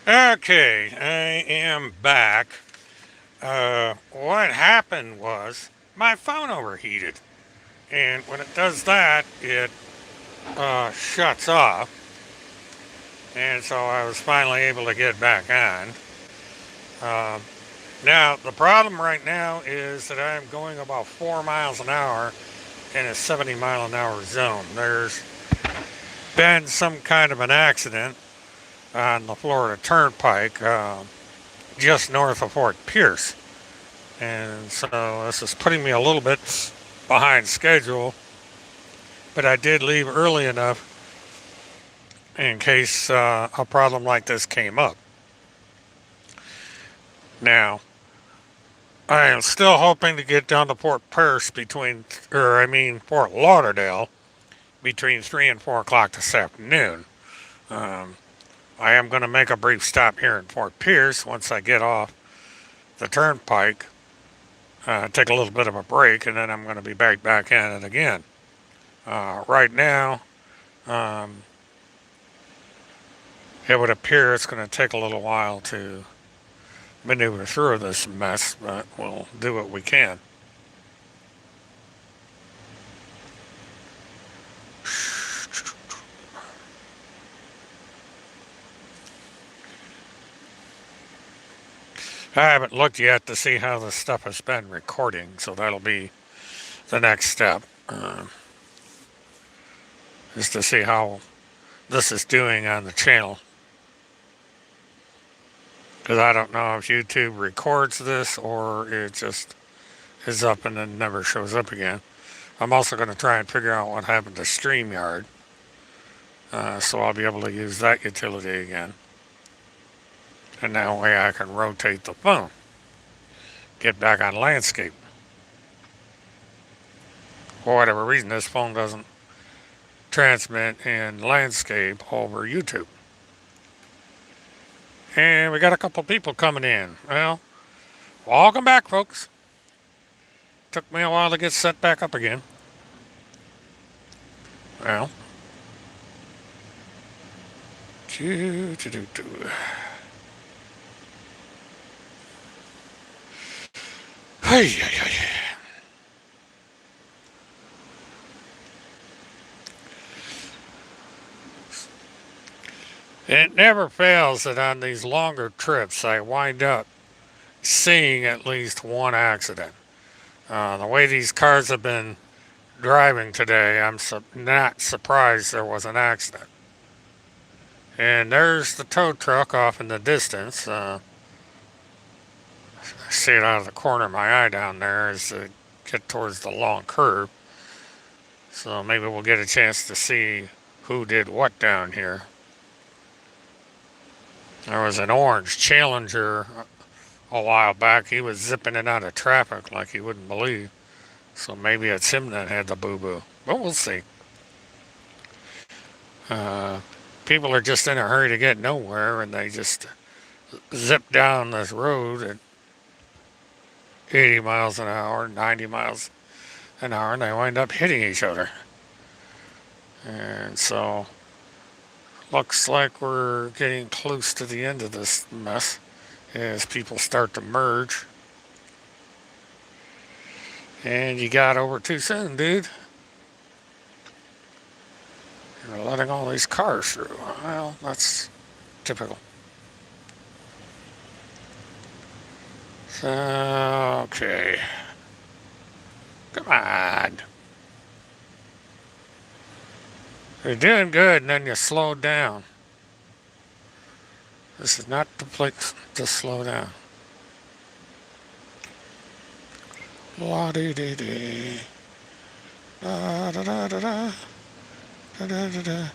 Okay, I am back. What happened was my phone overheated. And when it does that, it shuts off. And so I was finally able to get back on. Um, Now, the problem right now is that I'm going about 4 miles an hour in a 70-mile-an-hour zone. There's been some kind of an accident on the Florida Turnpike just north of Fort Pierce. And so this is putting me a little bit behind schedule, but I did leave early enough in case a problem like this came up. Now, I am still hoping to get down to Fort Pierce Fort Lauderdale between 3 and 4 o'clock this afternoon. Um, I am going to make a brief stop here in Fort Pierce once I get off the turnpike, take a little bit of a break, and then I'm going to be back in it again. Right now, um, it would appear it's going to take a little while to maneuver through this mess, but we'll do what we can. I haven't looked yet to see how this stuff has been recording, so that'll be the next step, is to see how this is doing on the channel. Because I don't know if YouTube records this or it just is up and then never shows up again. I'm also going to try and figure out what happened to StreamYard, so I'll be able to use that utility again. And that way I can rotate the phone, get back on landscape. For whatever reason, this phone doesn't transmit in landscape over YouTube. And we got a couple people coming in. Well, welcome back, folks. Took me a while to get set back up again. Well, hey, hey, hey. It never fails that on these longer trips I wind up seeing at least one accident. The way these cars have been driving today, I'm not surprised there was an accident. And there's the tow truck off in the distance. I see it out of the corner of my eye down there as I get towards the long curve. So maybe we'll get a chance to see who did what down here. There was an orange Challenger a while back. He was zipping in out of traffic like you wouldn't believe. So maybe it's him that had the boo-boo. But we'll see. Uh, People are just in a hurry to get nowhere, and they just zip down this road at 80 miles an hour, 90 miles an hour, and they wind up hitting each other. And so, looks like we're getting close to the end of this mess as people start to merge. And you got over too soon, dude. You're letting all these cars through. Well, that's typical. So, okay. Come on. You're doing good, and then you slow down. This is not the place to slow down. La dee dee dee. Da da da da da. Da da da da.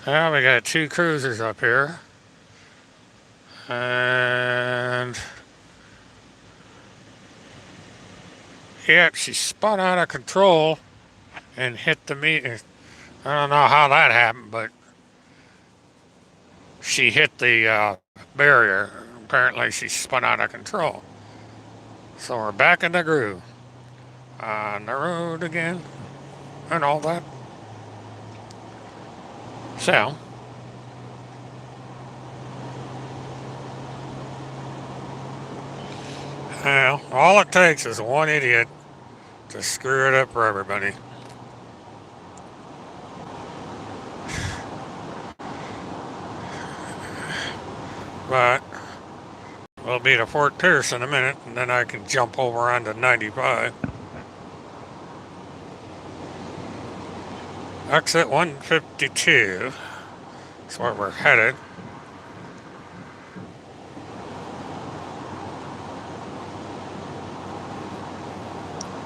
Well, we got two cruisers up here. And yep, she spun out of control and hit the meter. I don't know how that happened, but she hit the barrier. Apparently, she spun out of control. So we're back in the groove. On the road again, and all that. So, Well, all it takes is one idiot to screw it up for everybody. But we'll be to Fort Pierce in a minute, and then I can jump over onto 95. Exit 152. That's where we're headed.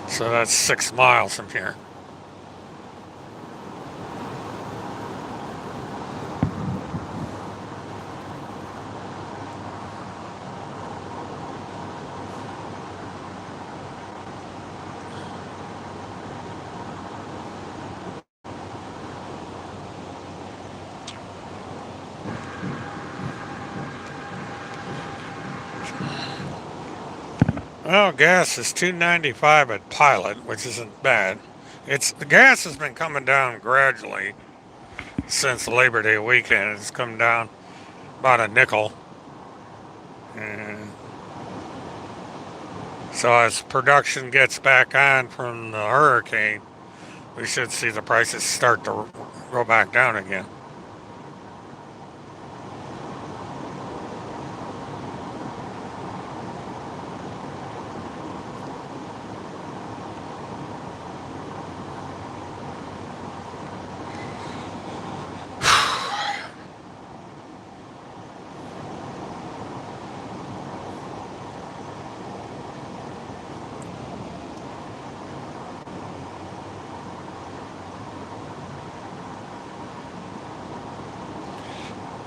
So that's 6 miles from here. Well, gas is $2.95 at Pilot, which isn't bad. The gas has been coming down gradually since Labor Day weekend. It's come down about a nickel. And so as production gets back on from the hurricane, we should see the prices start to go back down again.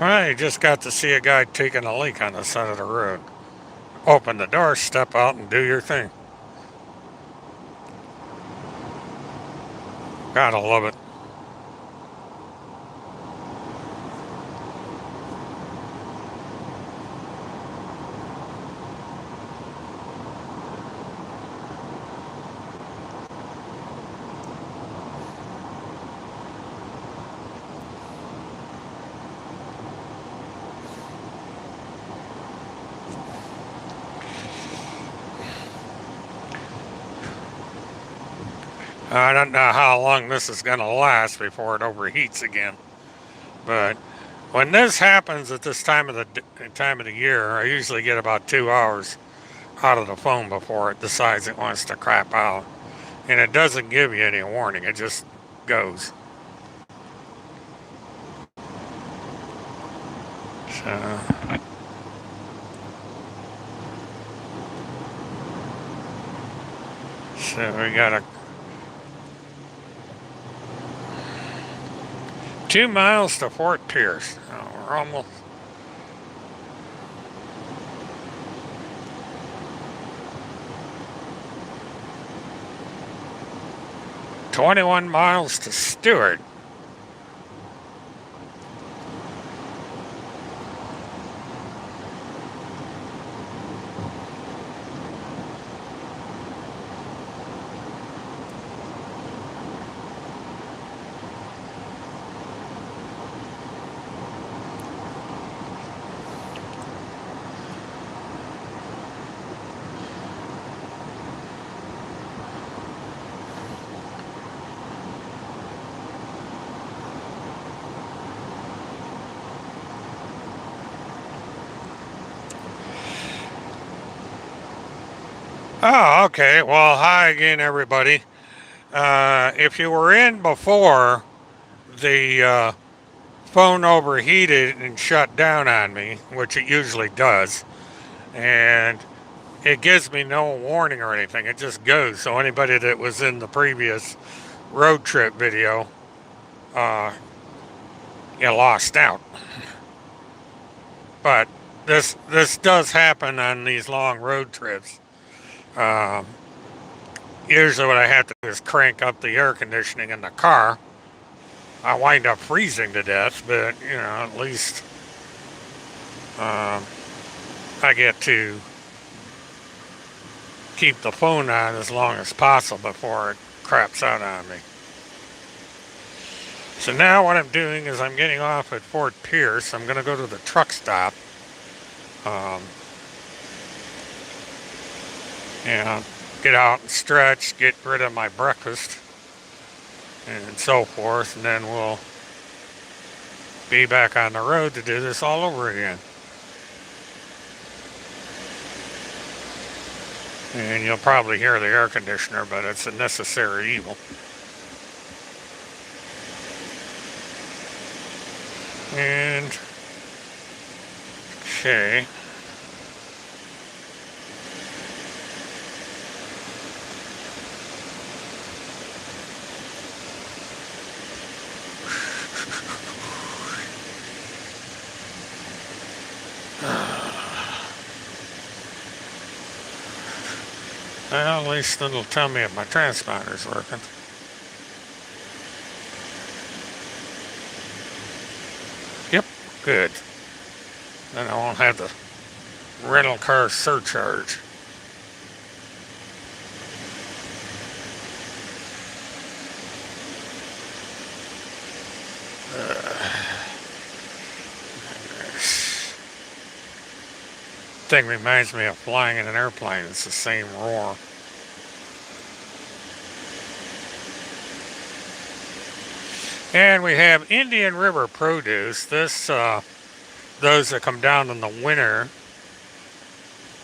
Well, you just got to see a guy taking a leak on the side of the road. Open the door, step out, and do your thing. Gotta love it. I don't know how long this is going to last before it overheats again. But when this happens at this time of the year, I usually get about 2 hours out of the phone before it decides it wants to crap out. And it doesn't give you any warning. It just goes. So we got 2 miles to Fort Pierce. Oh, we're almost. "21 miles to Stewart." Oh, okay. Well, hi again, everybody. If you were in before, the phone overheated and shut down on me, which it usually does, and it gives me no warning or anything. It just goes. So anybody that was in the previous road trip video, uh, you lost out. But this does happen on these long road trips. Um, Usually, what I have to do is crank up the air conditioning in the car. I wind up freezing to death, but at least I get to keep the phone on as long as possible before it craps out on me. So now what I'm doing is I'm getting off at Fort Pierce. I'm going to go to the truck stop. and get out and stretch, get rid of my breakfast, and so forth, and then we'll be back on the road to do this all over again. And you'll probably hear the air conditioner, but it's a necessary evil. And okay. Well, at least it'll tell me if my transponder's working. Yep, good. Then I won't have the rental car surcharge. Thing reminds me of flying in an airplane. It's the same roar. And we have Indian River produce. This, those that come down in the winter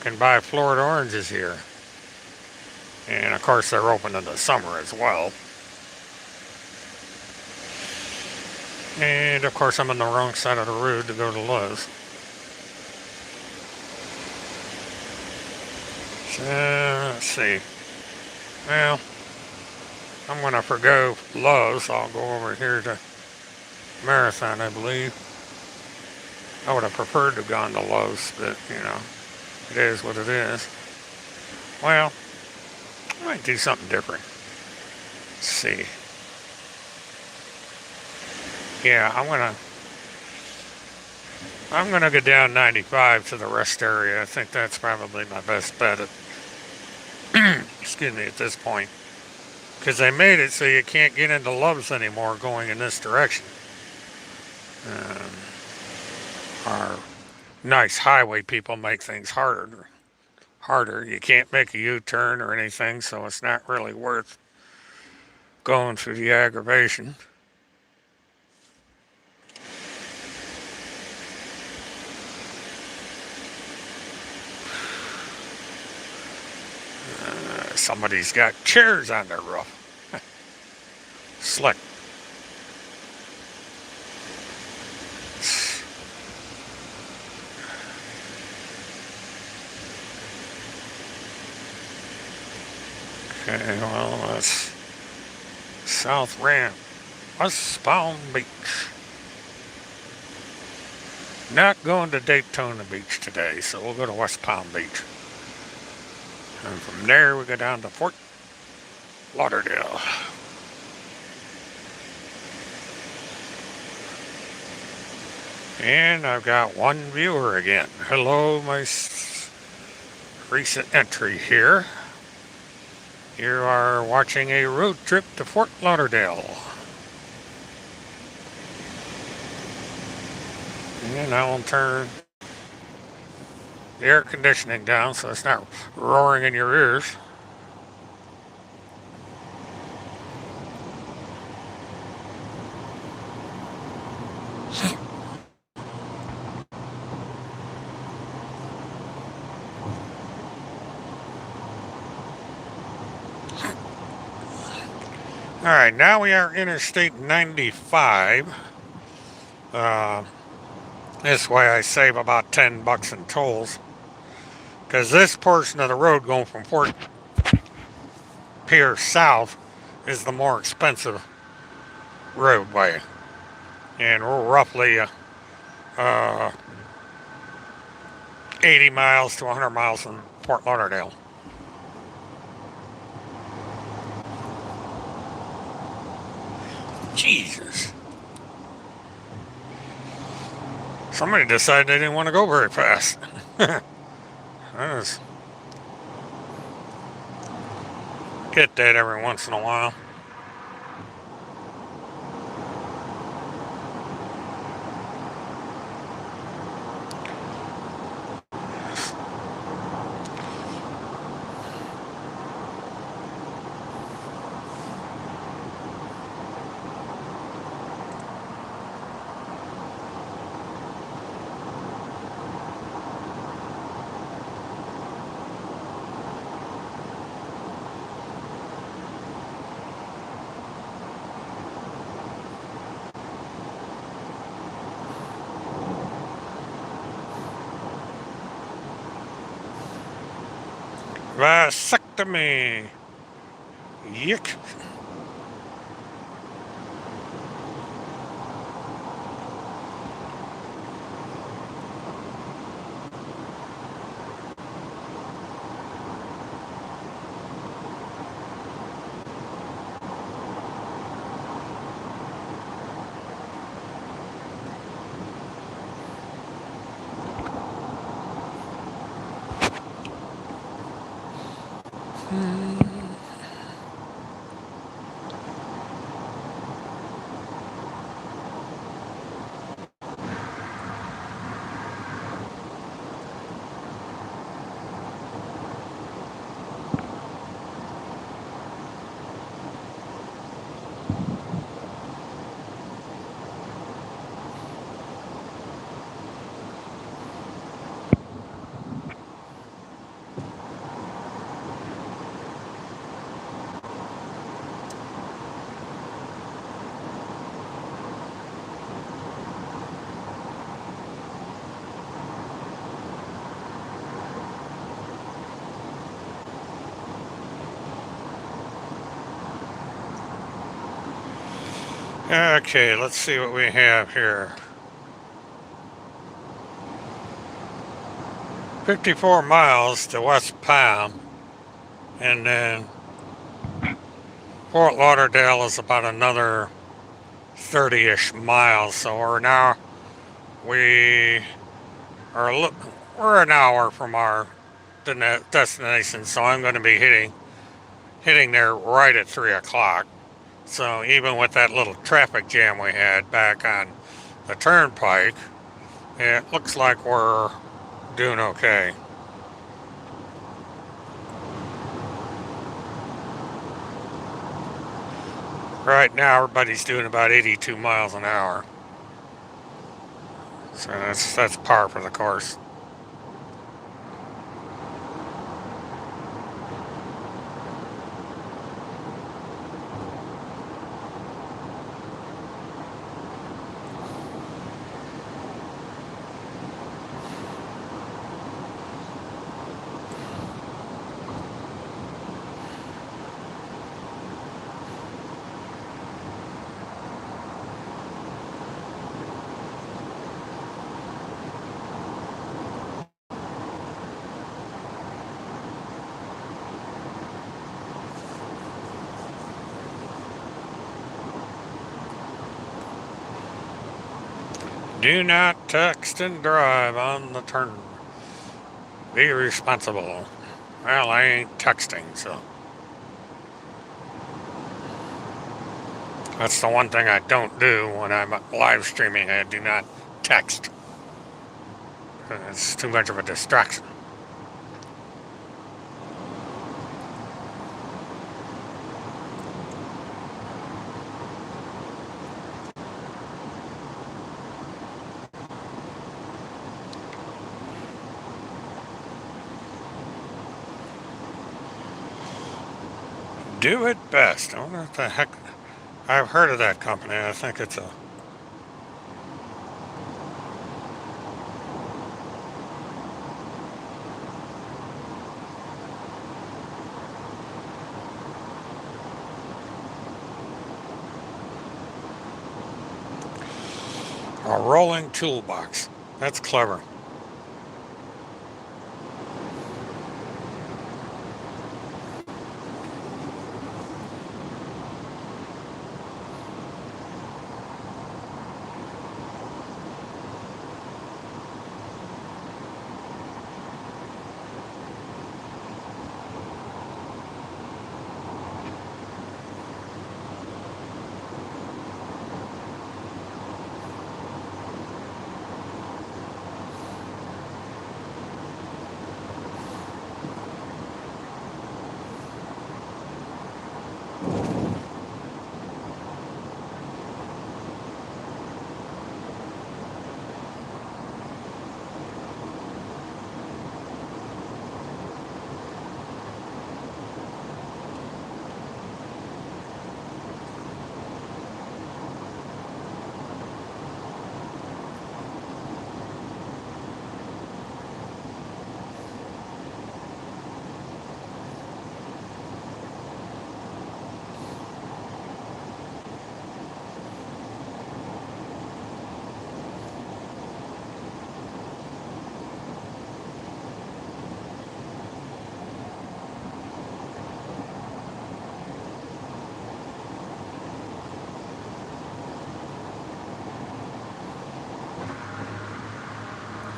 can buy Florida oranges here. And of course, they're open in the summer as well. And of course, I'm on the wrong side of the road to go to Lowe's. So, let's see. Well, I'm going to forgo Lowe's. I'll go over here to Marathon, I believe. I would have preferred to have gone to Lowe's, but, you know, it is what it is. Well, I might do something different. Let's see. Yeah, I'm gonna go down 95 to the rest area. I think that's probably my best bet at excuse me, at this point, because they made it so you can't get into Love's anymore going in this direction. Our nice highway people make things harder. You can't make a U-turn or anything, so it's not really worth going through the aggravation. Somebody's got chairs on their roof. Slick. Okay, well, that's South Ramp, West Palm Beach. Not going to Daytona Beach today, so we'll go to West Palm Beach. And from there, we go down to Fort Lauderdale. And I've got one viewer again. Hello, my recent entry here. You are watching a road trip to Fort Lauderdale. And I will turn the air conditioning down so it's not roaring in your ears. Alright, now we are Interstate 95. This way I save about $10 in tolls. Because this portion of the road going from Fort Pierce south is the more expensive roadway. And we're roughly 80 miles to 100 miles from Fort Lauderdale. Jesus. Somebody decided they didn't want to go very fast. I just get that every once in a while. Vasectomy. Yick. Okay, let's see what we have here. 54 miles to West Palm, and then Fort Lauderdale is about another 30-ish miles. So we are we're an hour from our destination. So I'm going to be hitting there right at 3 o'clock. So even with that little traffic jam we had back on the turnpike, it looks like we're doing okay. Right now, everybody's doing about 82 miles an hour. So that's par for the course. Do not text and drive on the turn. Be responsible. Well, I ain't texting, so. That's the one thing I don't do when I'm live streaming. I do not text. It's too much of a distraction. Do it best. I wonder what the heck. I've heard of that company. I think it's a rolling toolbox. That's clever.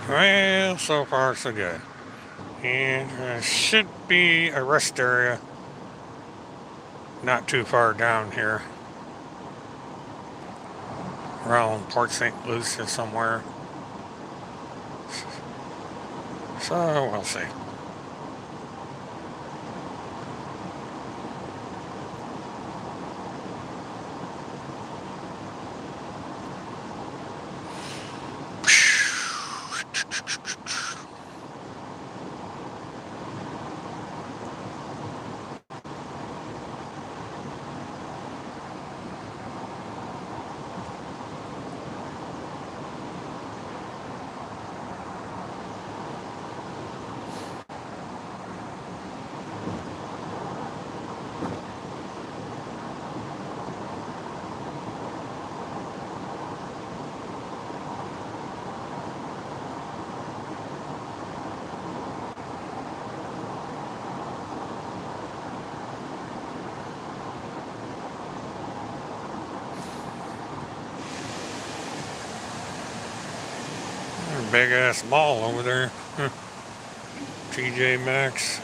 Well, so far so good. And should be a rest area not too far down here. Around Port St. Lucie somewhere. So we'll see. Big ass mall over there. TJ Maxx.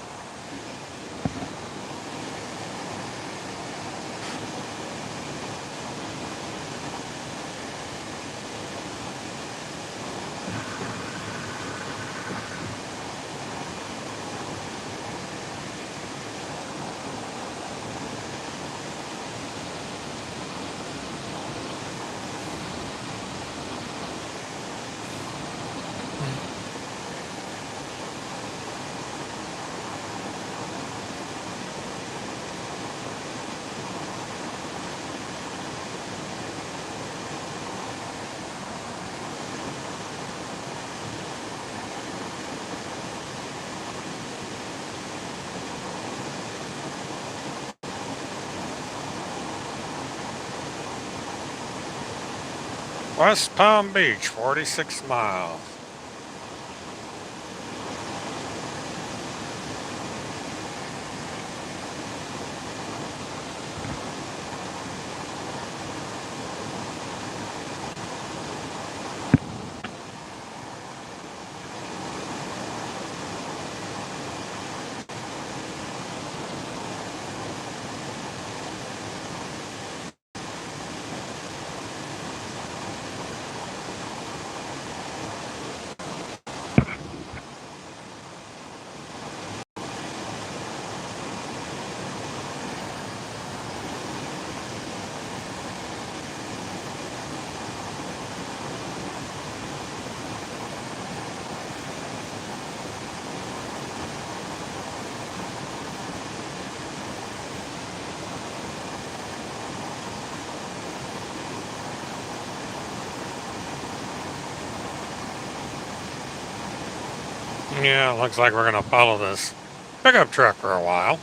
West Palm Beach, 46 miles. Yeah, looks like we're gonna follow this pickup truck for a while.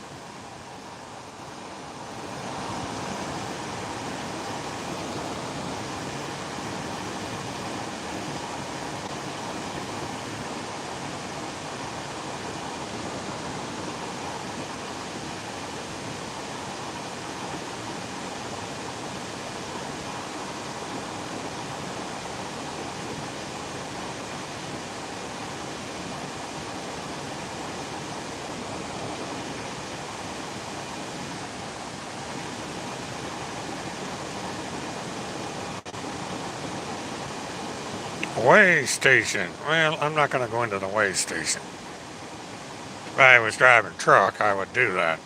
Way station. Well, I'm not gonna go into the way station. If I was driving truck, I would do that.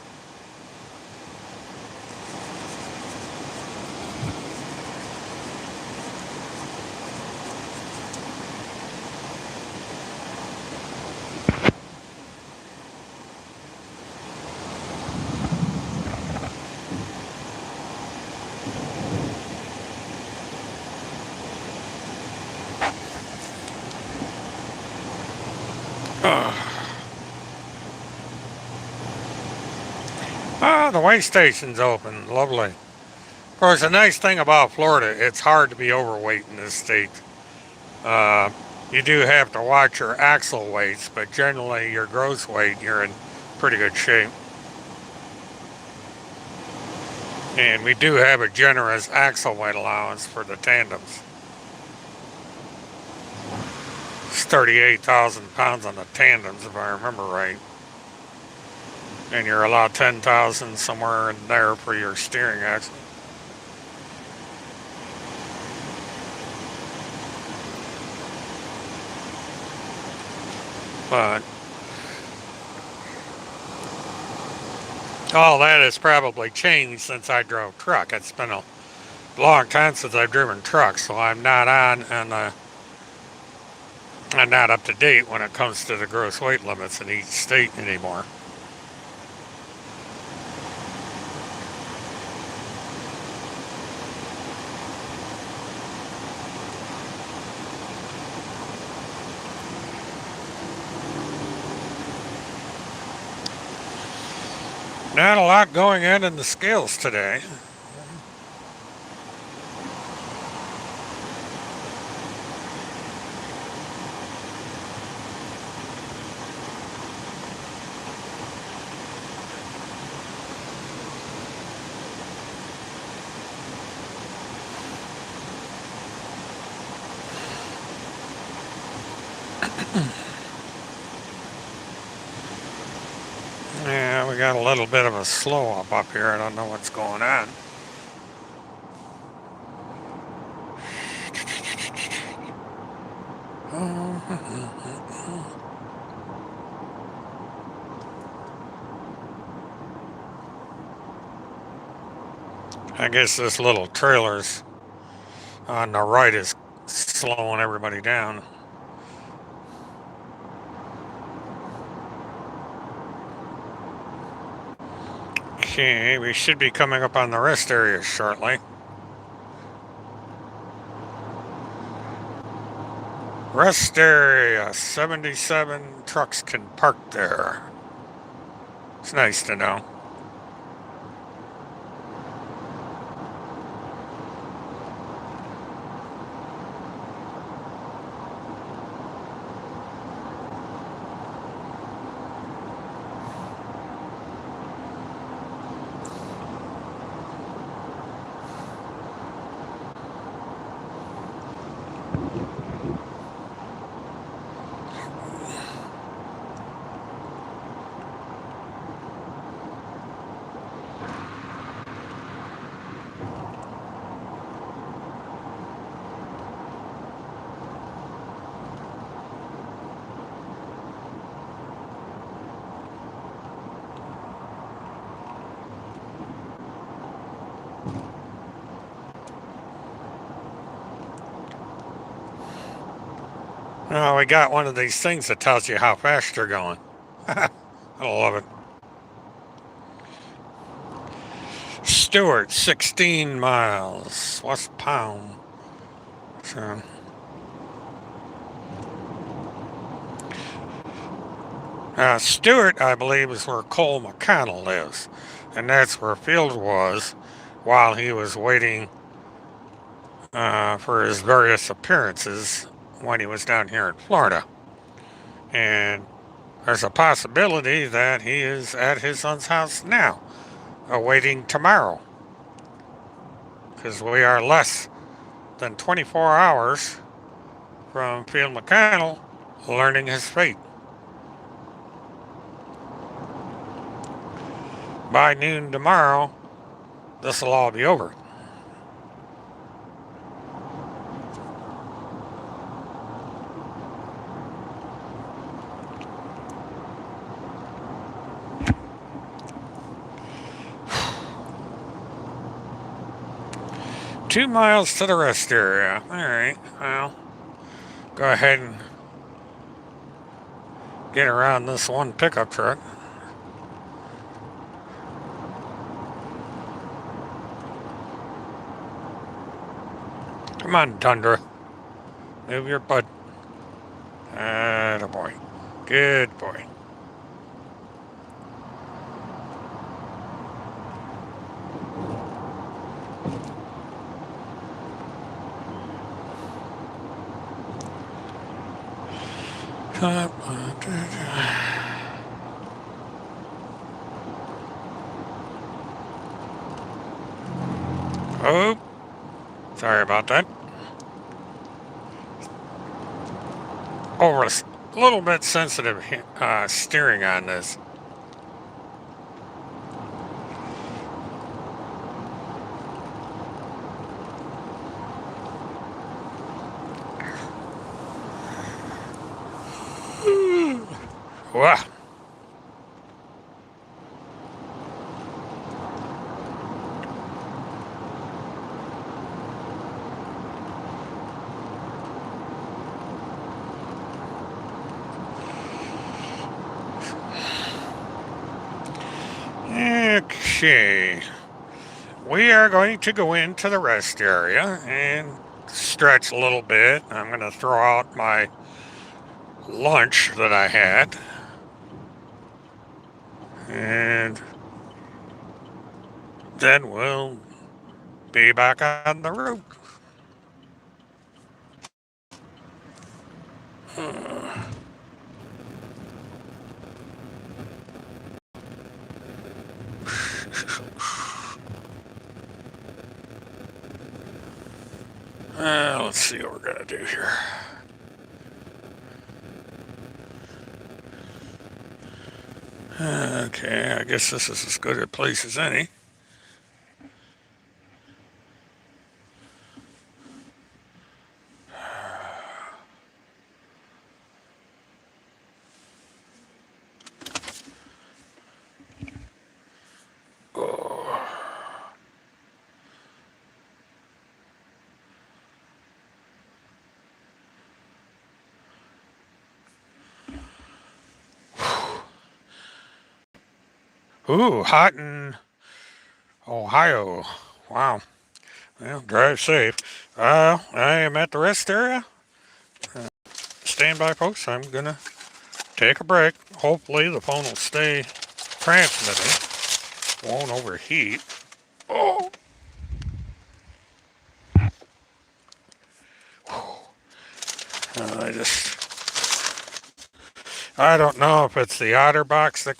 Ah, the way station's open. Lovely. Of course, the nice thing about Florida, it's hard to be overweight in this state. Uh, you do have to watch your axle weights, but generally your gross weight, you're in pretty good shape. And we do have a generous axle weight allowance for the tandems. 38,000 pounds on the tandems, if I remember right. And you're allowed 10,000 somewhere in there for your steering axle. But all that has probably changed since I drove truck. It's been a long time since I've driven truck, so I'm not on and I'm not up to date when it comes to the gross weight limits in each state anymore. Not a lot going on in the scales today. Yeah, we got a little bit of a slow up here. I don't know what's going on. I guess this little trailer's on the right is slowing everybody down. Okay, we should be coming up on the rest area shortly. Rest area, 77 trucks can park there. It's nice to know. Oh, we got one of these things that tells you how fast you're going. I love it. Stewart, 16 miles. West Palm. So, Stewart, I believe, is where Cole McConnell lives. And that's where Field was while he was waiting for his various appearances when he was down here in Florida. And there's a possibility that he is at his son's house now, awaiting tomorrow. Because we are less than 24 hours from Field McConnell learning his fate. By noon tomorrow, this will all be over. Two miles to the rest area. Alright, well, go ahead and get around this one pickup truck. Come on, Tundra. Move your butt. Attaboy. Good boy. Oh, sorry about that. over a little bit sensitive steering on this. Wow. Okay. We are going to go into the rest area and stretch a little bit. I'm going to throw out my lunch that I had. And then we'll be back on the road. Let's see what we're going to do here. Okay, I guess this is as good a place as any. Ooh, hot in Ohio. Wow. Well, drive safe. I am at the rest area. Stand by, folks. I'm going to take a break. Hopefully, the phone will stay transmitting. Won't overheat. Oh, I I don't know if it's the OtterBox that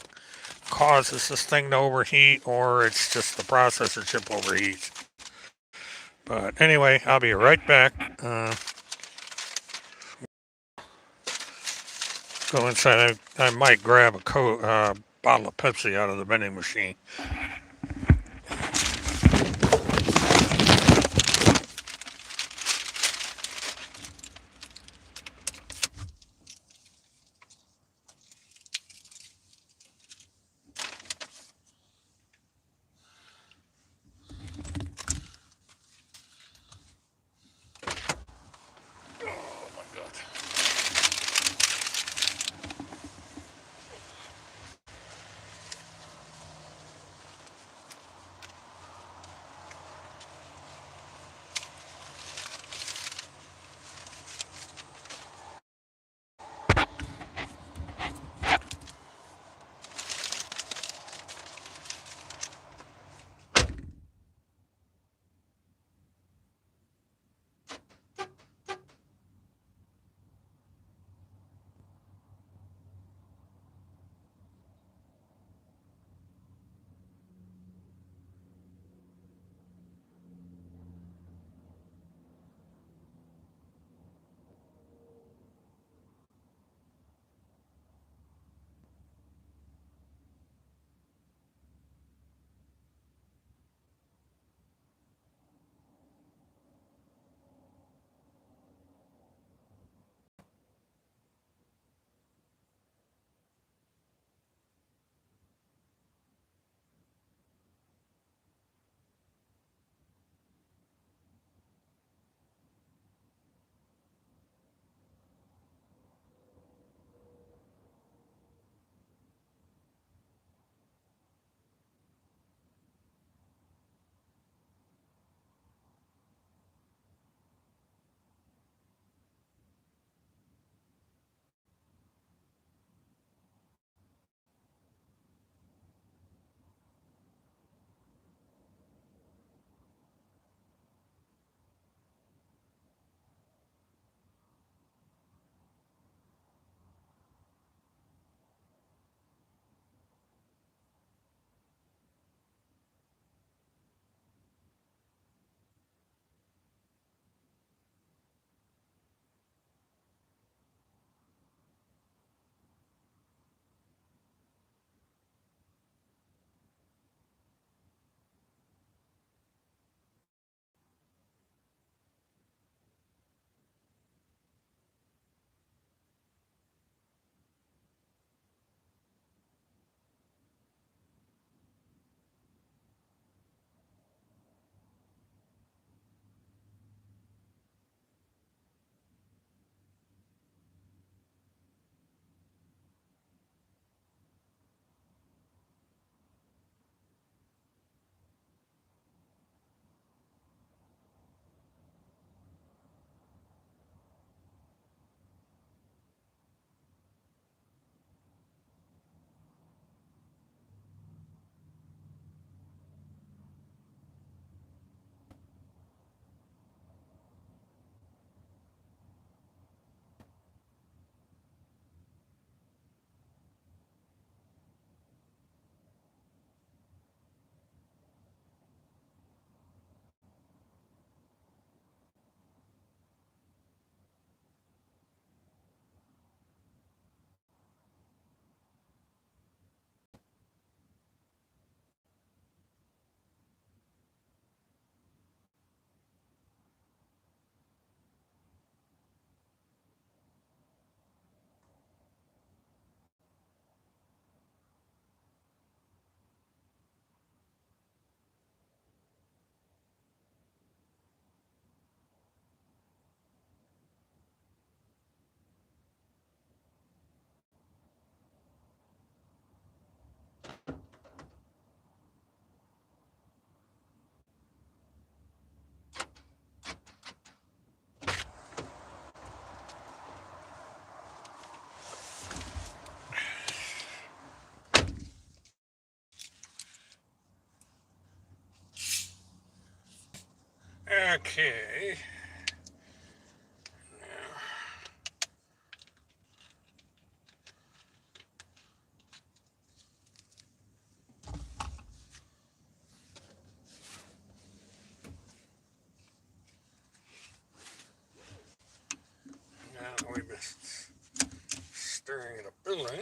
causes this thing to overheat or it's just the processor chip overheats. But anyway, I'll be right back. Go inside. I might grab a bottle of Pepsi out of the vending machine. Oh my God. Okay. Now we've been staring at a building.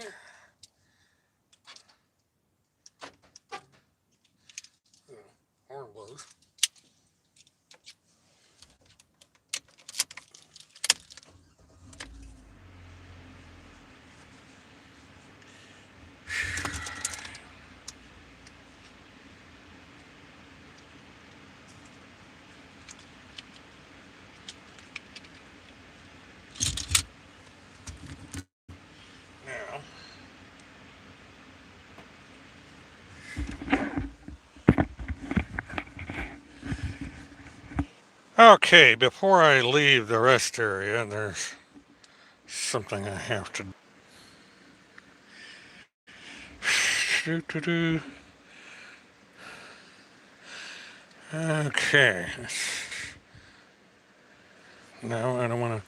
Horn blows. Now, okay, before I leave the rest area, there's something I have to do. Okay. No, I don't want to.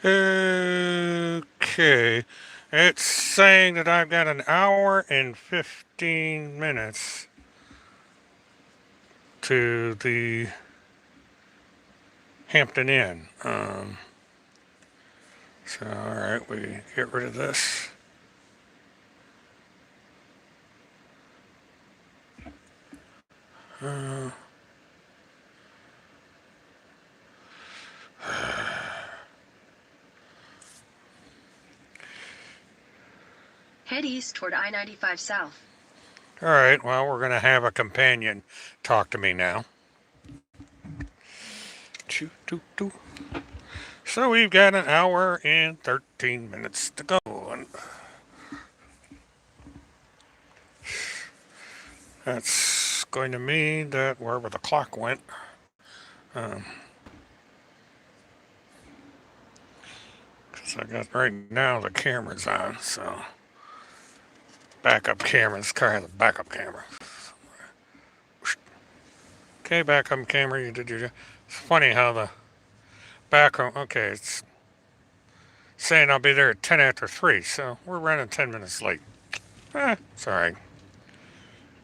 Okay. It's saying that I've got an hour and 15 minutes to the Hampton Inn. So, alright, we get rid of this. Head east toward I-95 South. Alright, well, we're going to have a companion talk to me now. So we've got an hour and 13 minutes to go. And that's going to mean that wherever the clock went, because I got right now the camera's on, so backup cameras, car has a backup camera. Okay, backup camera, you did your. It's funny how the background. Okay, it's saying I'll be there at 10 after 3, so we're running 10 minutes late. It's alright.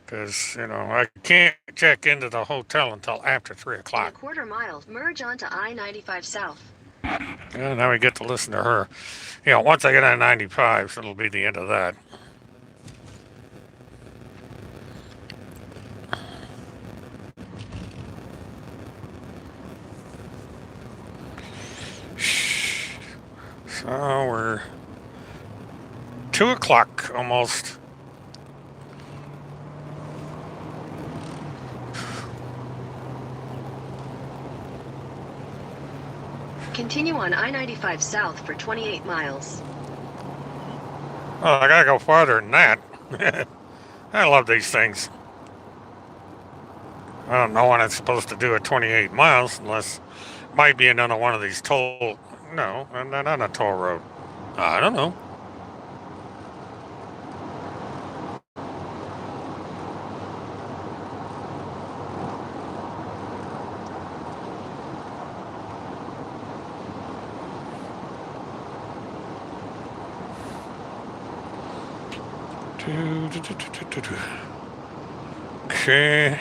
Because, I can't check into the hotel until after 3 In a o'clock. quarter mile, merge onto I-95 South. And now we get to listen to her. Once I get on 95, so it'll be the end of that. So we're 2 o'clock almost. Continue on I-95 South for 28 miles. Oh, I gotta go farther than that. I love these things. I don't know when it's supposed to do at 28 miles, unless it might be another one of these toll. No, I'm not on a toll road. I don't know. Okay.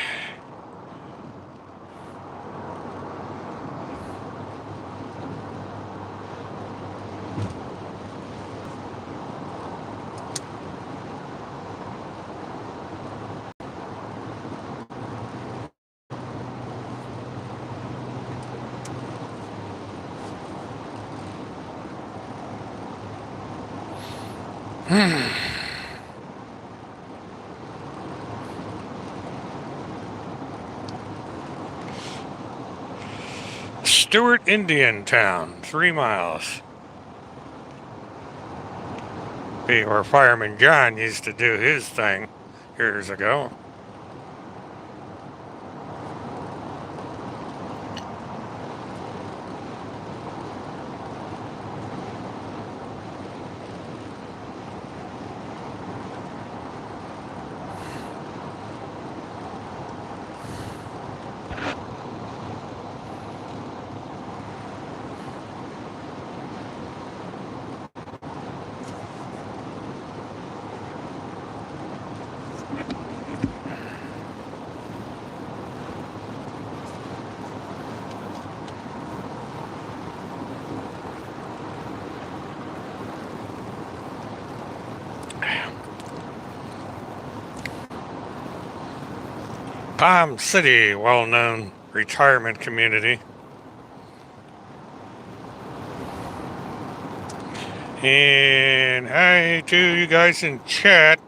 Stewart Indian Town, 3 miles. Be where Fireman John used to do his thing years ago. Palm City, well-known retirement community. And hi to you guys in chat.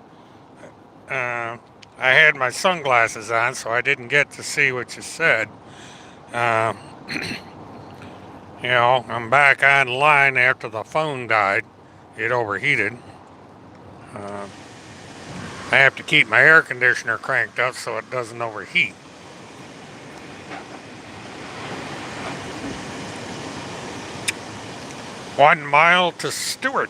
I had my sunglasses on, so I didn't get to see what you said. I'm back online after the phone died. It overheated. I have to keep my air conditioner cranked up so it doesn't overheat. One mile to Stewart.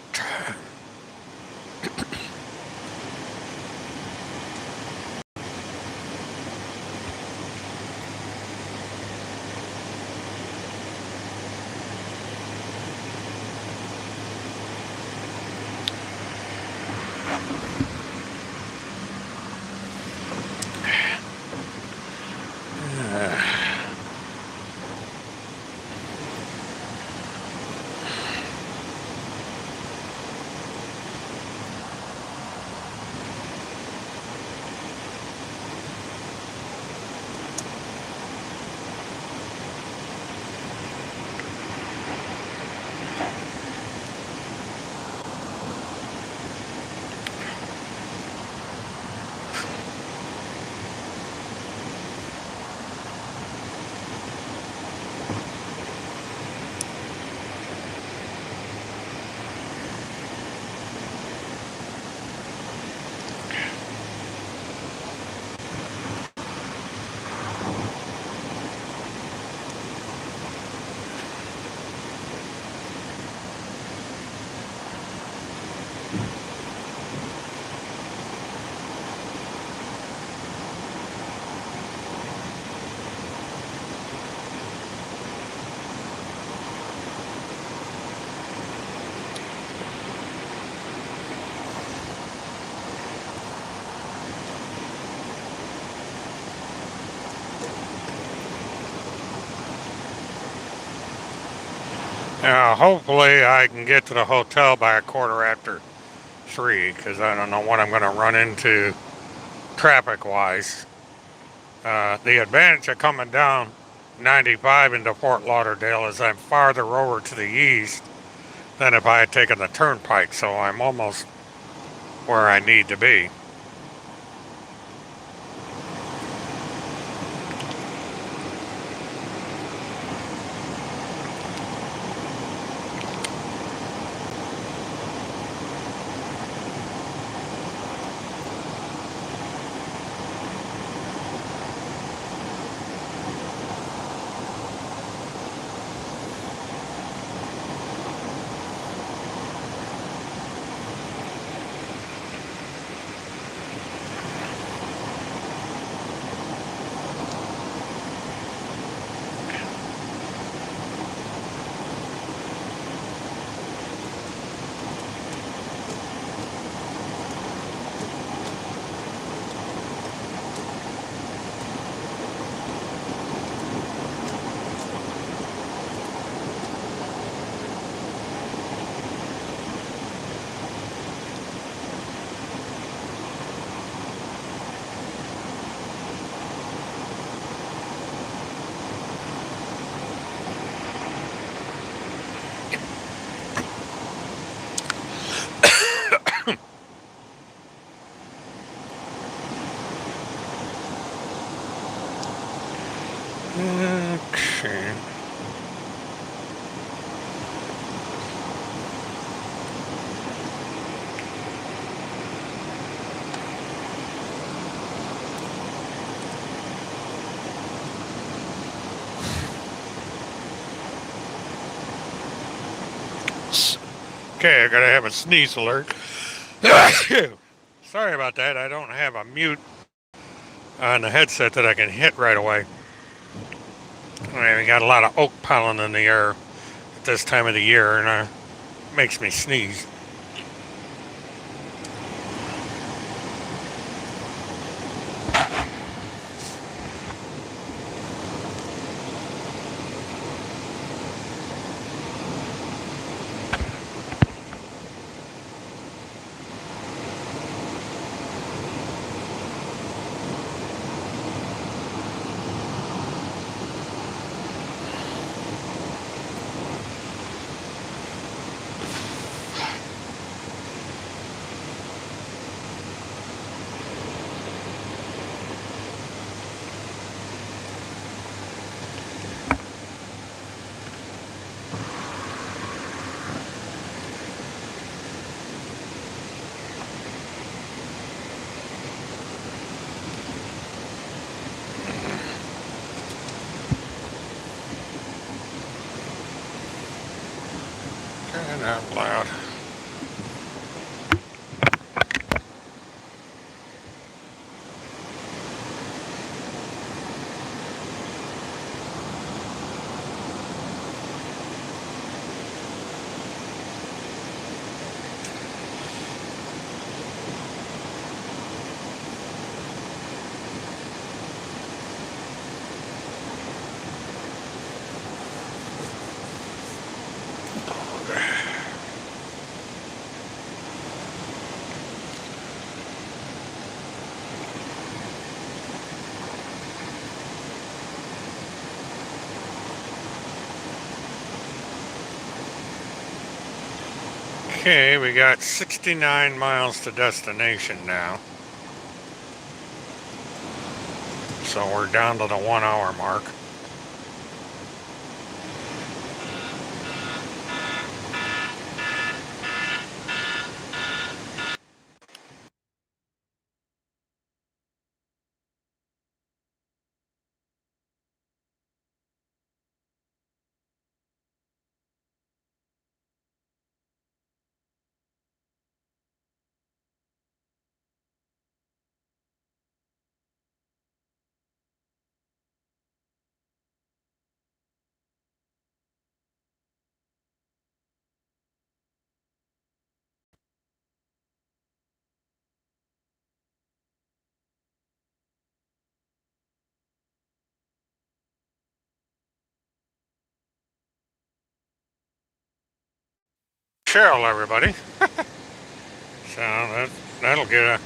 Hopefully I can get to the hotel by 3:15, because I don't know what I'm going to run into traffic-wise. The advantage of coming down 95 into Fort Lauderdale is I'm farther over to the east than if I had taken the turnpike, so I'm almost where I need to be. Okay, I gotta have a sneeze alert. Sorry about that. I don't have a mute on the headset that I can hit right away. We got a lot of oak pollen in the air at this time of the year, and it makes me sneeze. And out loud. Okay, we got 69 miles to destination now. So we're down to the 1 hour mark. Cheryl, everybody. So that'll get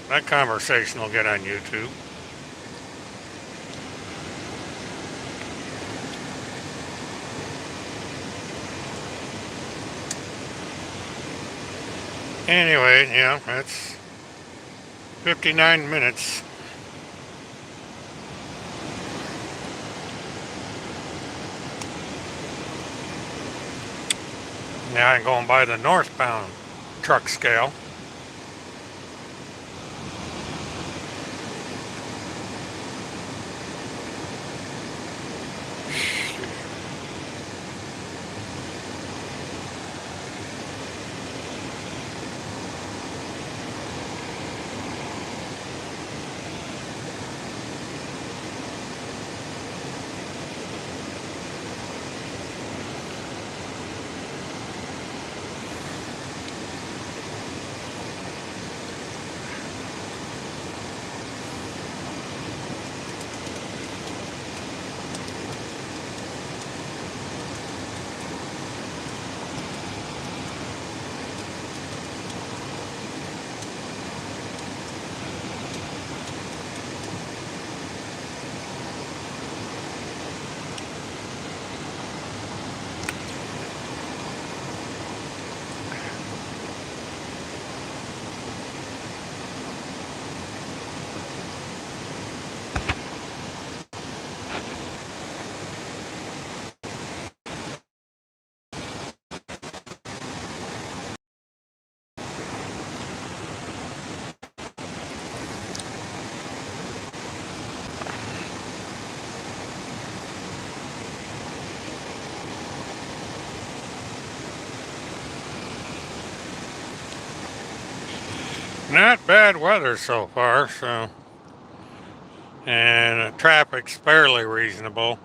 that conversation will get on YouTube. Anyway, yeah, that's 59 minutes. Now I'm going by the northbound truck scale. Not bad weather so far, so. And the traffic's fairly reasonable.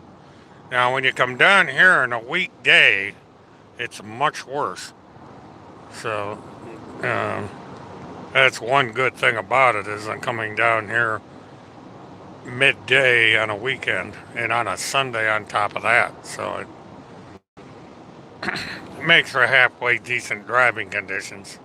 Now, when you come down here on a weekday, it's much worse. So, um, that's one good thing about it is I'm coming down here midday on a weekend and on a Sunday on top of that. So it makes for halfway decent driving conditions.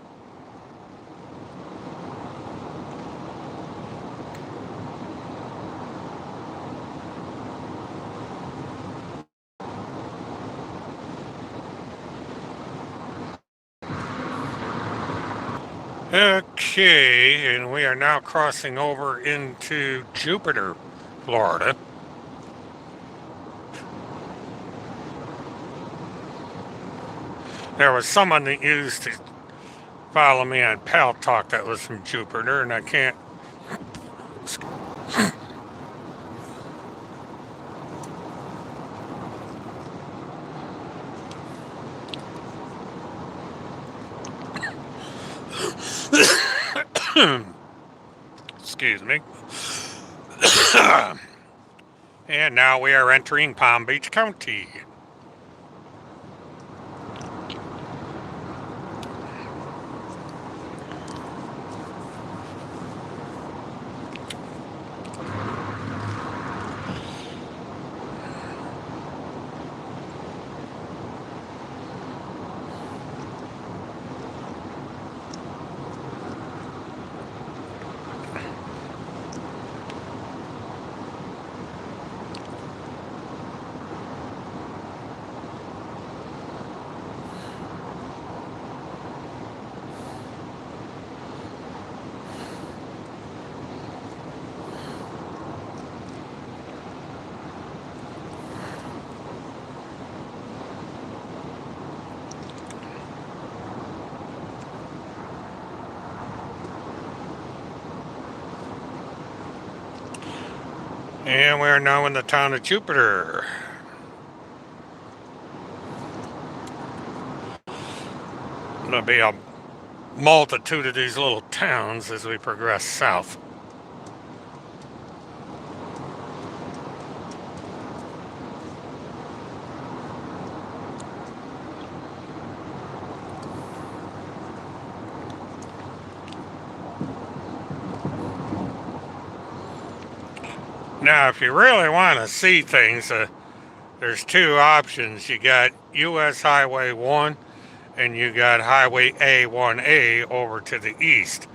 Okay, and we are now crossing over into Jupiter, Florida. There was someone that used to follow me on Pal Talk that was from Jupiter, and I can't. Excuse me. And now we are entering Palm Beach County. And we are now in the town of Jupiter. There'll be a multitude of these little towns as we progress south. Now, if you really want to see things, there's two options. You got US Highway 1 and you got Highway A1A over to the east.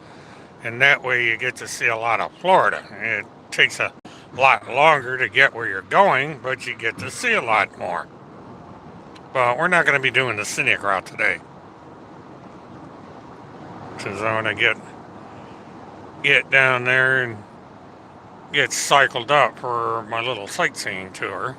And that way you get to see a lot of Florida. It takes a lot longer to get where you're going, but you get to see a lot more. But we're not going to be doing the scenic route today. Because I want to get down there and get cycled up for my little sightseeing tour.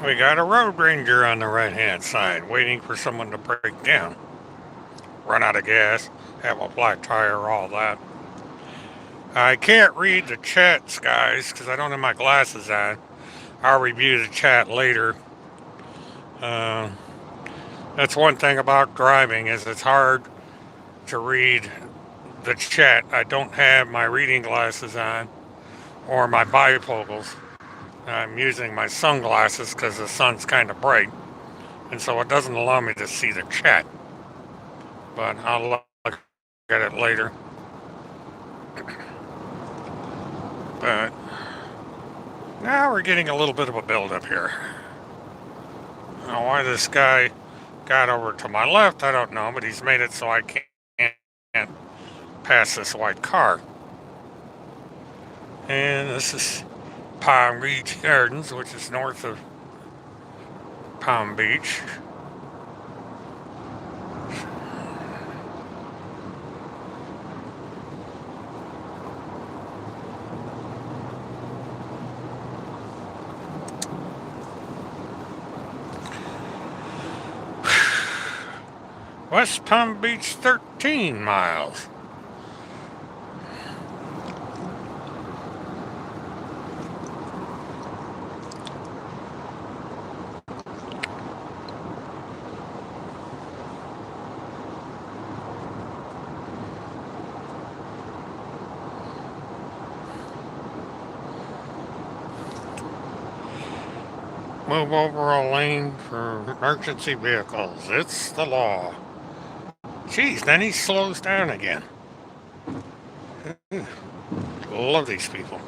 We got a road ranger on the right hand side waiting for someone to break down. Run out of gas, have a flat tire, all that. I can't read the chats, guys, because I don't have my glasses on. I'll review the chat later. Uh, that's one thing about driving is it's hard to read the chat. I don't have my reading glasses on or my bifocals. I'm using my sunglasses because the sun's kind of bright, and so it doesn't allow me to see the chat. But I'll look at it later. But now we're getting a little bit of a build-up here. Now, why this guy got over to my left, I don't know, but he's made it so I can't pass this white car. And this is Palm Beach Gardens, which is north of Palm Beach. West Palm Beach, 13 miles. Move over a lane for emergency vehicles. It's the law. Geez, then he slows down again. Love these people.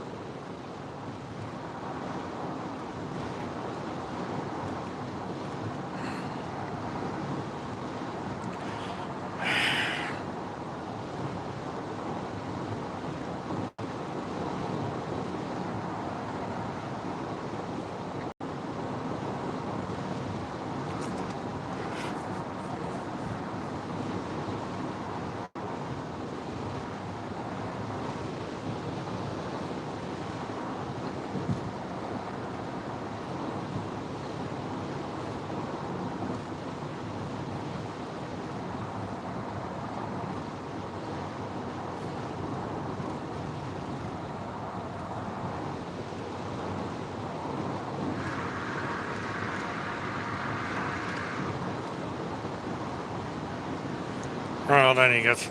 Well, then he gets.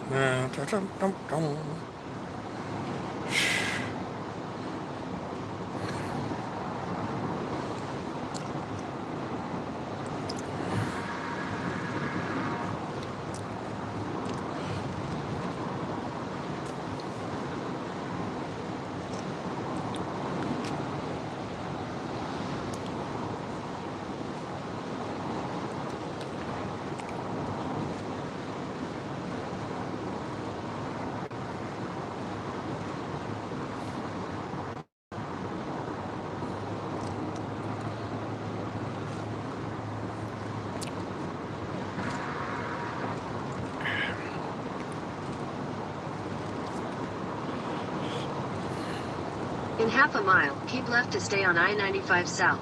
In half a mile, keep left to stay on I-95 South.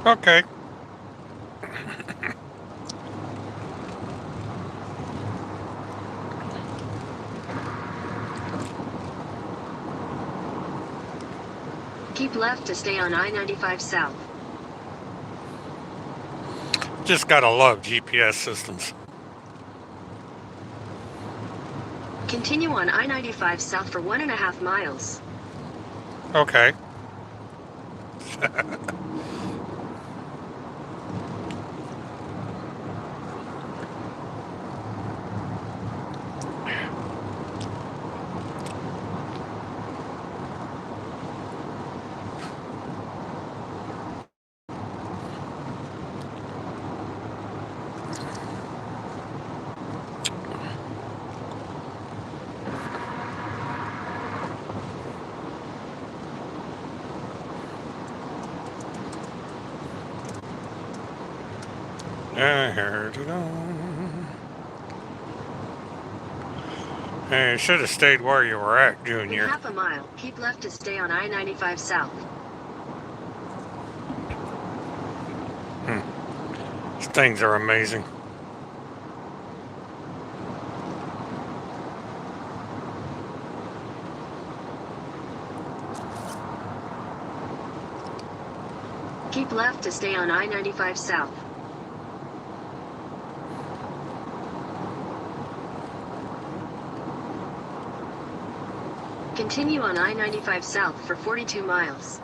Okay. Keep left to stay on I-95 South. Just gotta love GPS systems. Continue on I-95 South for 1.5 miles. Okay. Hey, you should have stayed where you were at, In Junior. half a mile, keep left to stay on I-95 South. These things are amazing. Keep left to stay on I-95 South. Continue on I-95 South for 42 miles.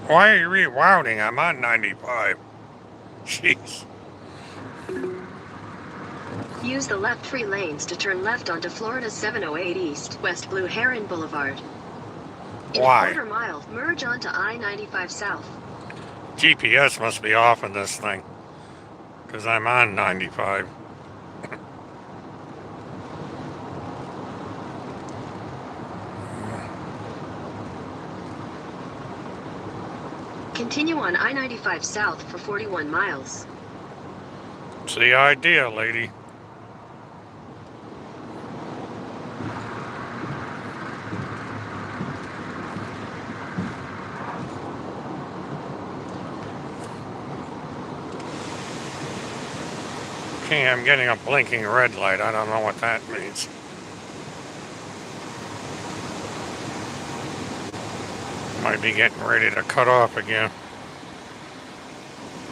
Why are you rerouting? I'm on 95. Jeez. Use the left 3 lanes to turn left onto Florida 708 East, West Blue Heron Boulevard. In Why? a quarter mile, merge onto I-95 South. GPS must be off in this thing. Because I'm on 95. Continue on I-95 South for 41 miles. It's the idea, lady. Okay, I'm getting a blinking red light. I don't know what that means. Might be getting ready to cut off again.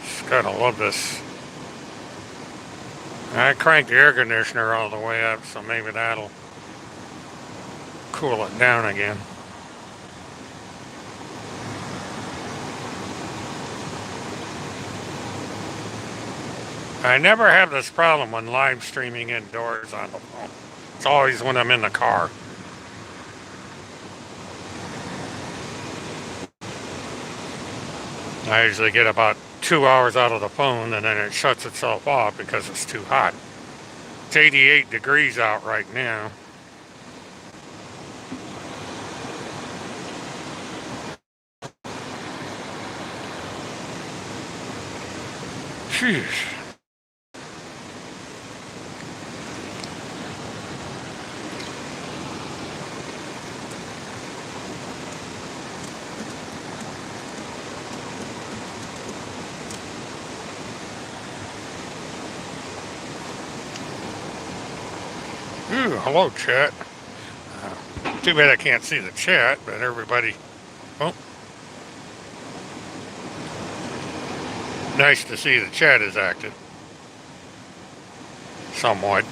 Just gotta love this. I cranked the air conditioner all the way up, so maybe that'll cool it down again. I never have this problem when live streaming indoors on the phone. It's always when I'm in the car. I usually get about 2 hours out of the phone and then it shuts itself off because it's too hot. It's 88 degrees out right now. Phew. Ooh, hello, chat. Too bad I can't see the chat, but everybody. Oh. Nice to see the chat is active. Somewhat.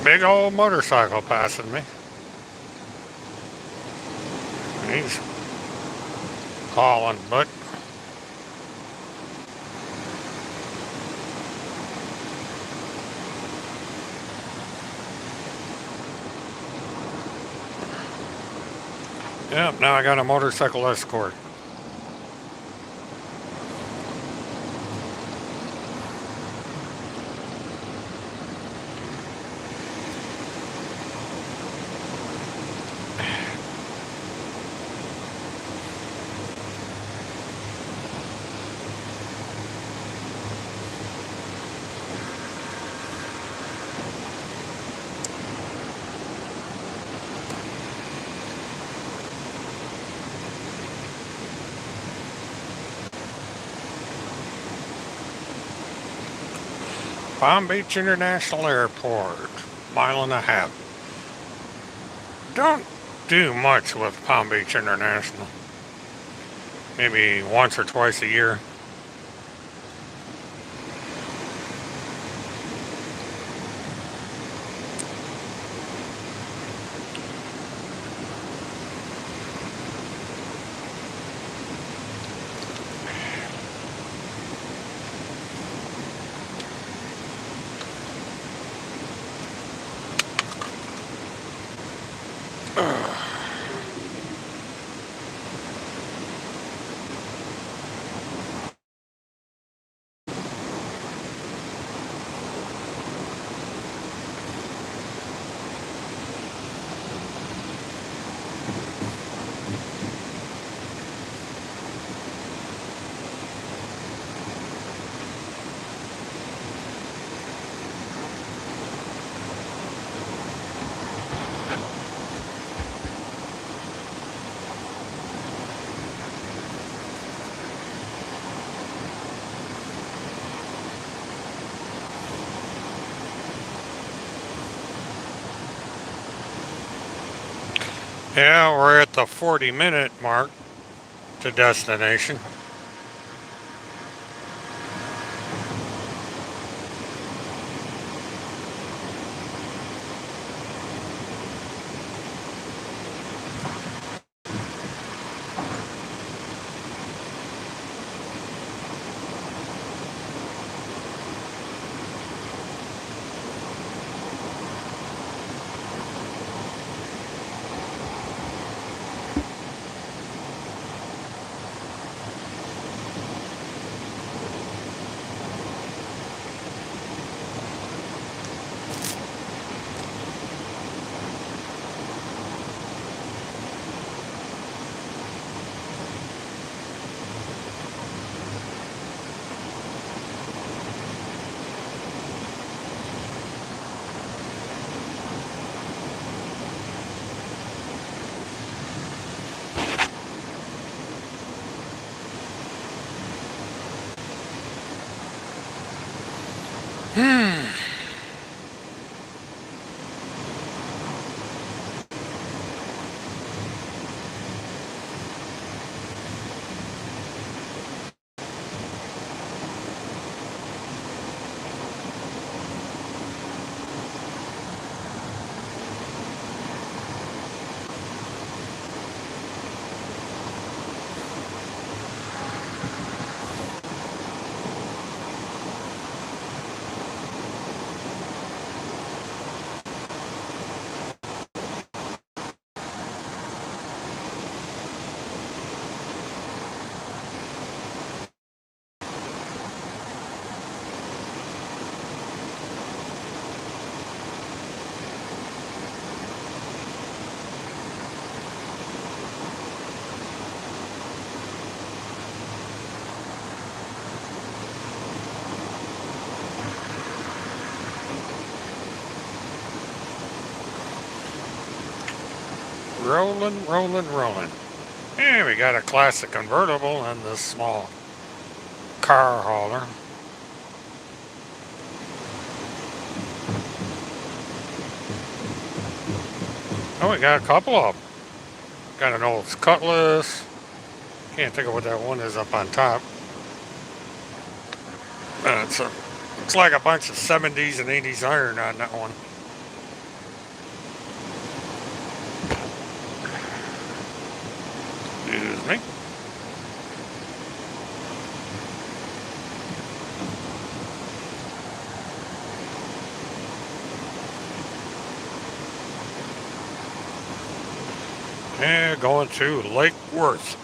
Big old motorcycle passing me. He's hauling butt. Yep, now I got a motorcycle escort. Palm Beach International Airport, 1.5 miles. Don't do much with Palm Beach International. Maybe once or twice a year. Yeah, we're at the 40-minute mark to destination. Rolling, rolling, rolling. And we got a classic convertible and this small car hauler. Oh, we got a couple of them. Got an old Cutlass. Can't think of what that one is up on top. Looks like a bunch of 70s and 80s iron on that one. Excuse me. And going to Lake Worth.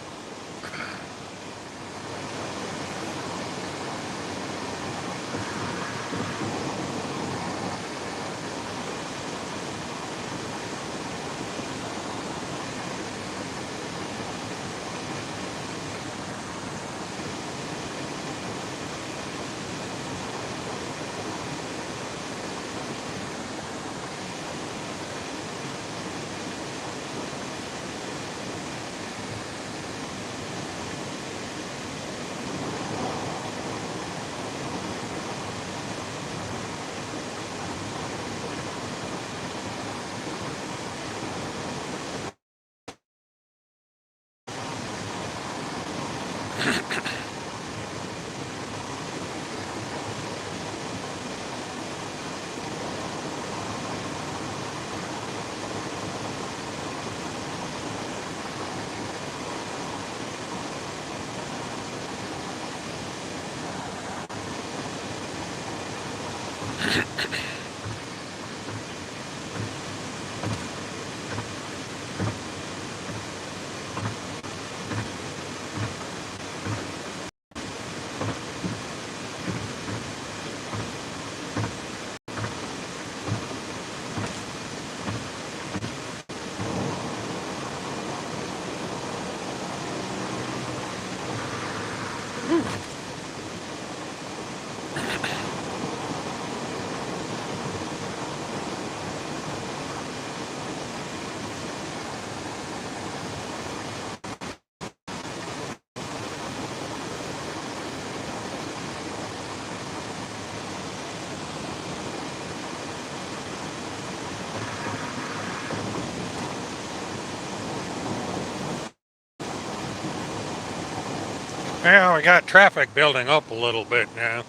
Well, we got traffic building up a little bit now.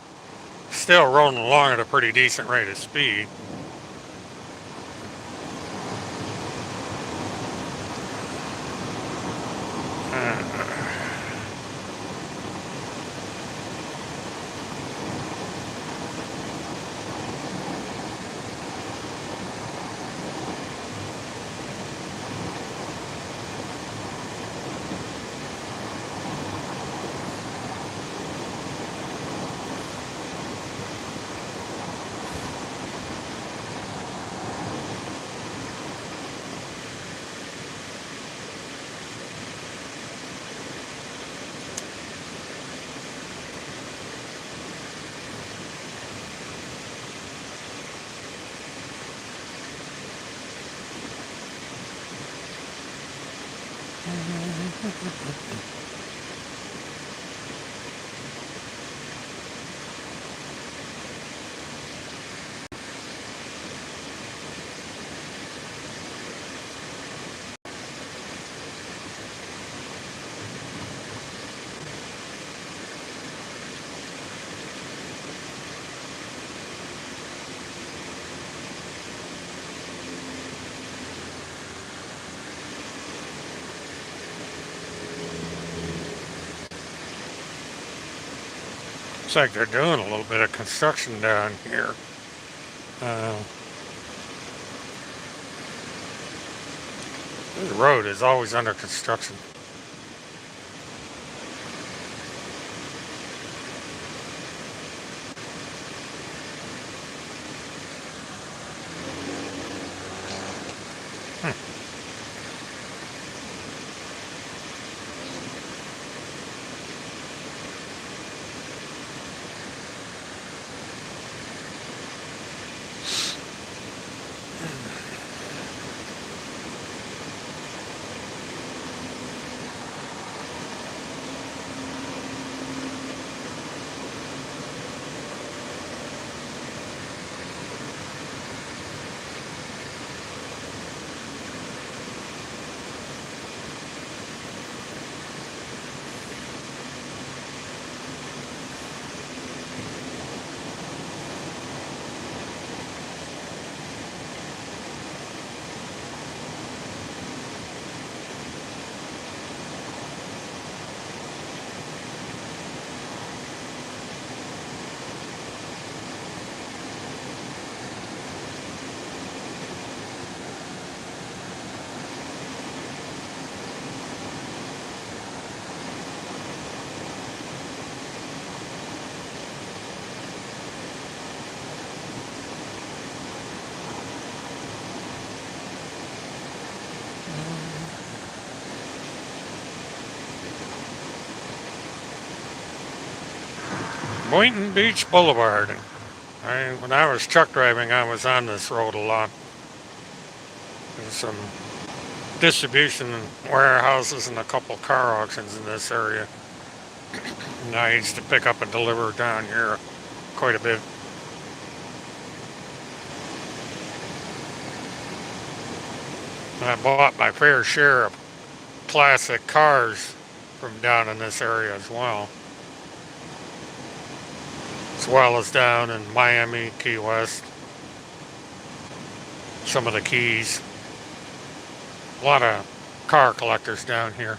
Still rolling along at a pretty decent rate of speed. Looks like they're doing a little bit of construction down here. This road is always under construction. Boynton Beach Boulevard. When I was truck driving, I was on this road a lot. There's some distribution warehouses and a couple car auctions in this area. And I used to pick up and deliver down here quite a bit. And I bought my fair share of classic cars from down in this area as well. As well as down in Miami, Key West, some of the Keys. A lot of car collectors down here.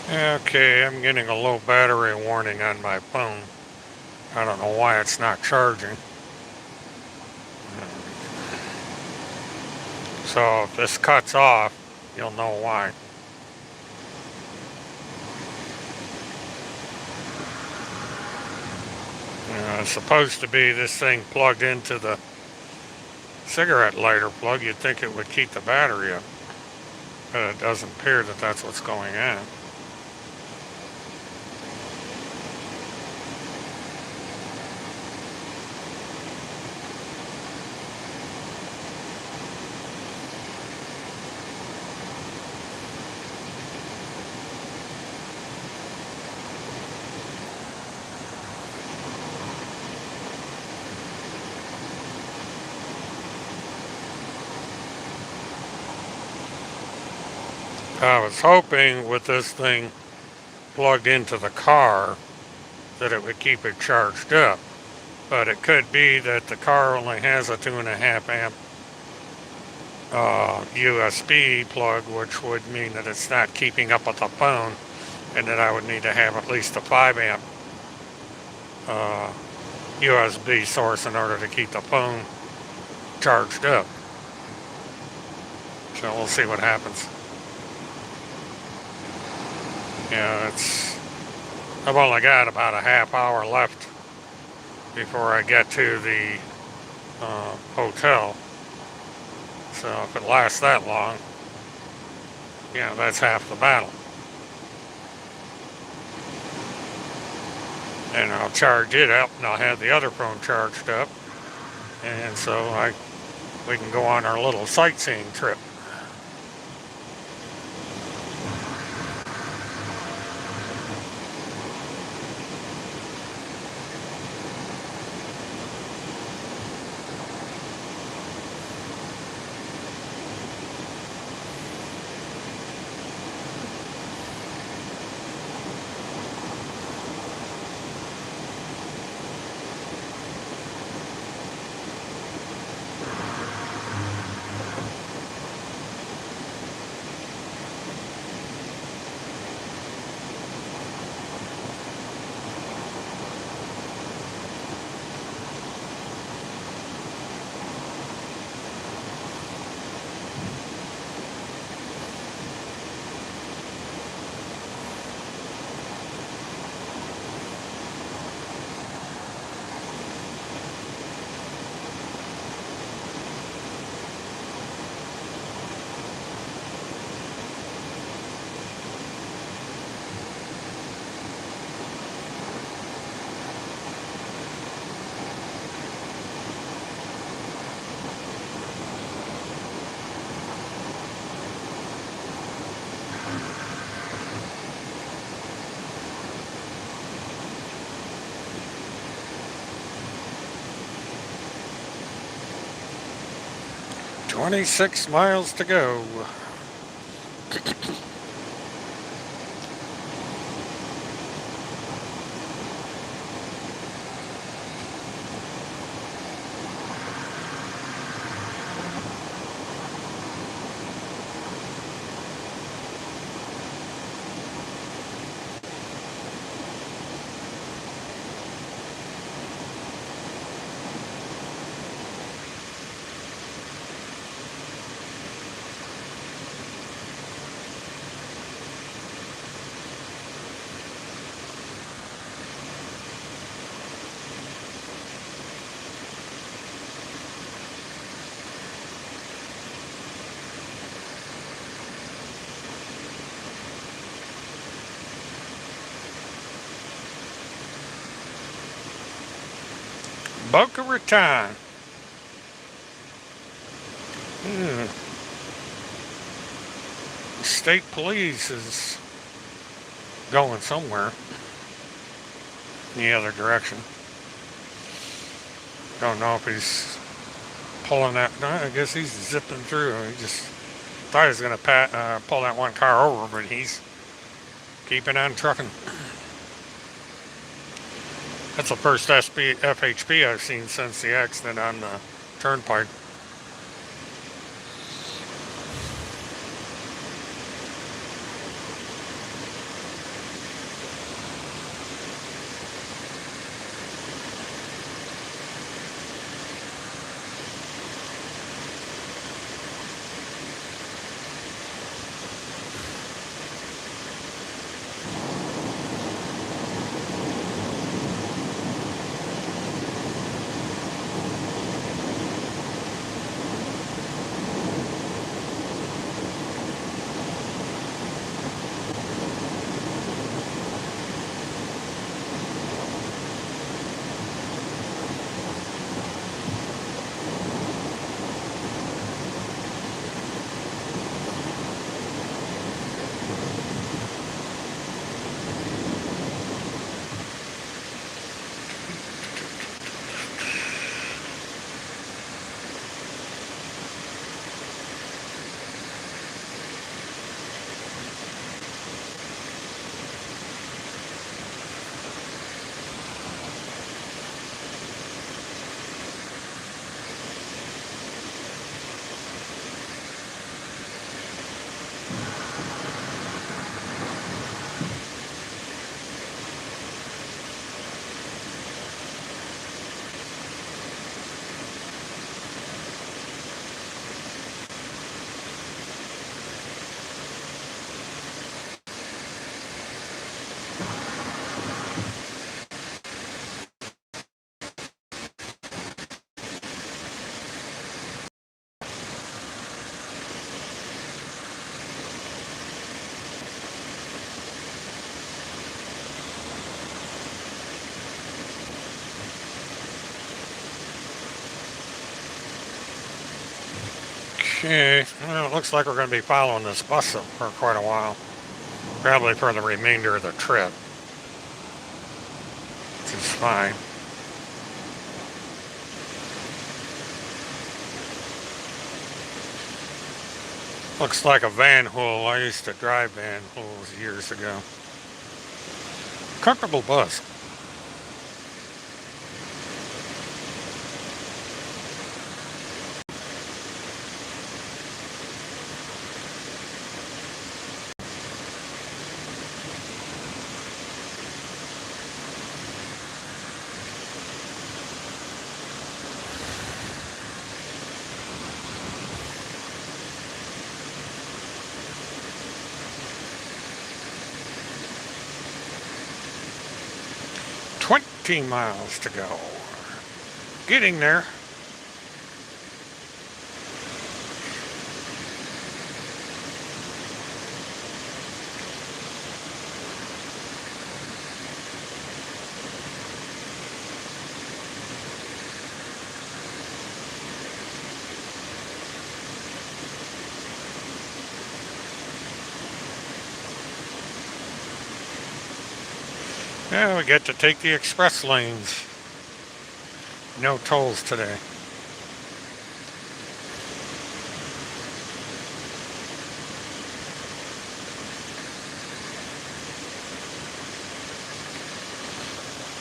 Okay, I'm getting a low battery warning on my phone. I don't know why it's not charging. So if this cuts off, you'll know why. It's supposed to be this thing plugged into the cigarette lighter plug. You'd think it would keep the battery up, but it doesn't appear that that's what's going on. I was hoping with this thing plugged into the car that it would keep it charged up, but it could be that the car only has a 2.5 amp USB plug, which would mean that it's not keeping up with the phone, and that I would need to have at least a 5 amp USB source in order to keep the phone charged up. So we'll see what happens. Yeah, I've only got about a half hour left before I get to the hotel. So if it lasts that long, that's half the battle. And I'll charge it up, and I'll have the other phone charged up, and so we can go on our little sightseeing trip. "26 miles to go." Boca Raton. State police is going somewhere in the other direction. Don't know if he's pulling that. No, I guess he's zipping through. He just thought he was going to pull that one car over, but he's keeping on trucking. That's the first FHP I've seen since the accident on the turnpike. Okay, well, it looks like we're going to be following this bus for quite a while. Probably for the remainder of the trip, which is fine. Looks like a Van Hool. I used to drive Van Hools years ago. Comfortable bus. $20 to go. Getting there. Yeah, we get to take the express lanes. No tolls today.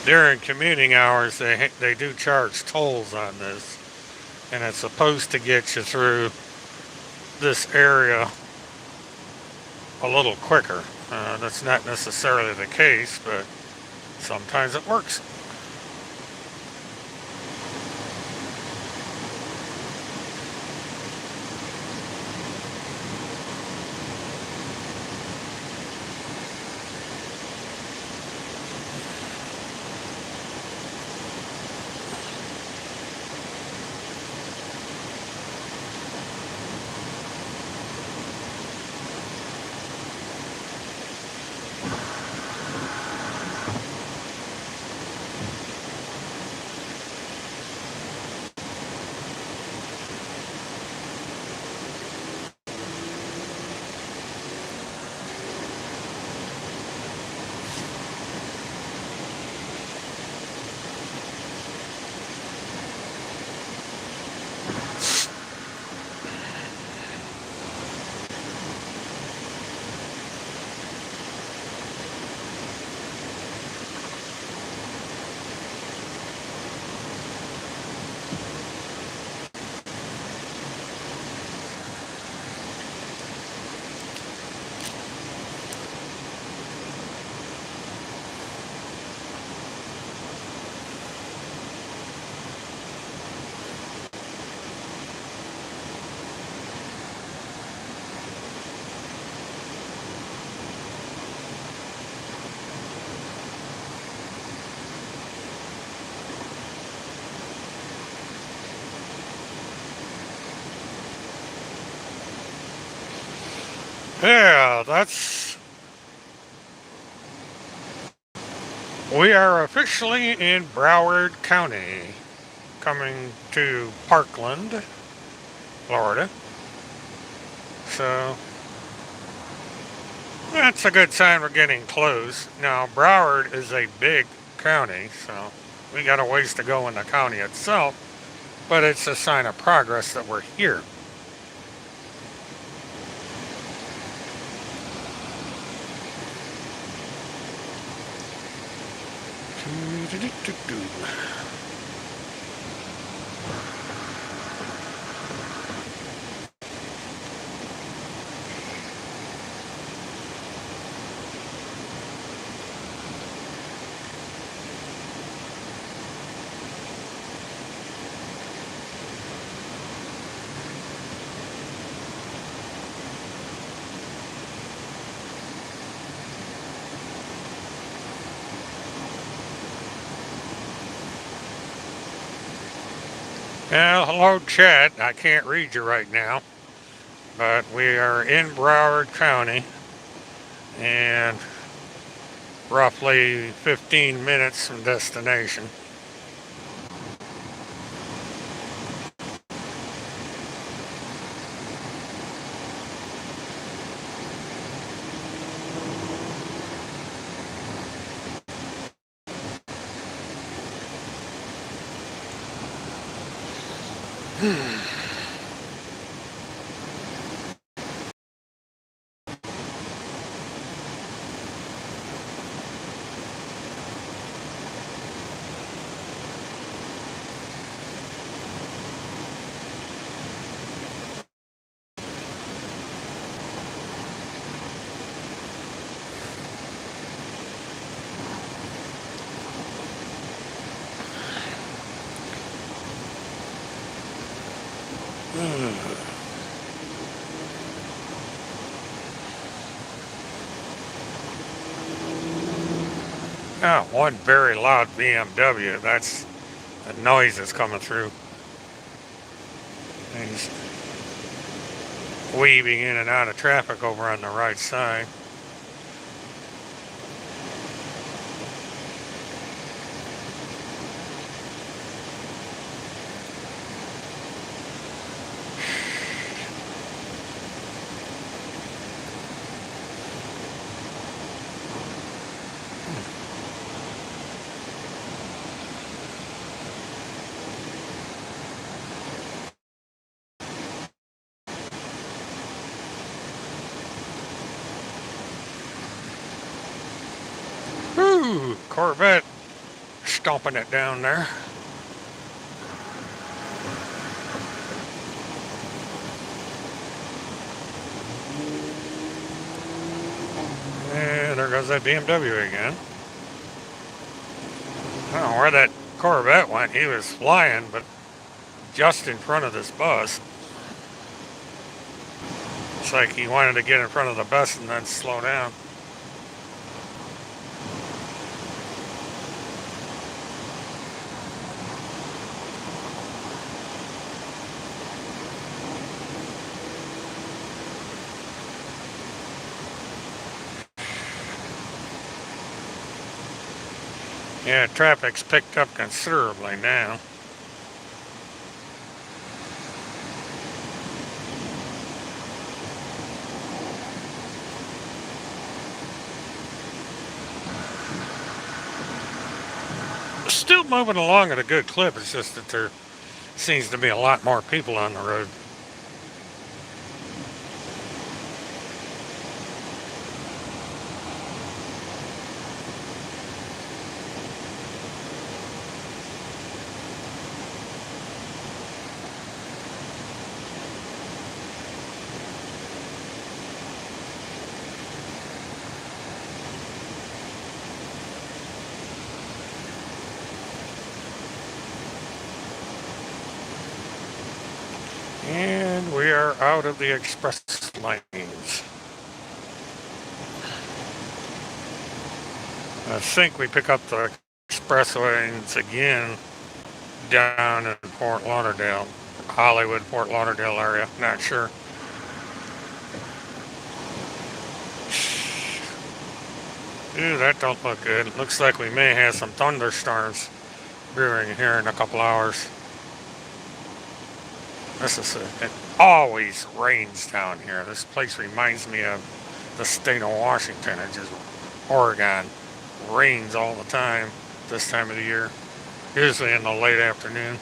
During commuting hours, they do charge tolls on this, and it's supposed to get you through this area a little quicker. That's not necessarily the case, but sometimes it works. Yeah, we are officially in Broward County, coming to Parkland, Florida. So that's a good sign we're getting close. Now, Broward is a big county, so we got a ways to go in the county itself, but it's a sign of progress that we're here. Well, hello, chat. I can't read you right now, but we are in Broward County and roughly 15 minutes from destination. Oh, one very loud BMW. That's the noise that's coming through. And he's weaving in and out of traffic over on the right side. Whew, Corvette stomping it down there. And there goes that BMW again. I don't know where that Corvette went. He was flying, but just in front of this bus. It's like he wanted to get in front of the bus and then slow down. Yeah, traffic's picked up considerably now. Still moving along at a good clip. It's just that there seems to be a lot more people on the road. And we are out of the express lanes. I think we pick up the express lanes again down in Fort Lauderdale, Hollywood, Fort Lauderdale area. Not sure. Ooh, that don't look good. Looks like we may have some thunderstorms brewing here in a couple hours. It always rains down here. This place reminds me of the state of Washington. It just, Oregon, rains all the time this time of the year, usually in the late afternoon.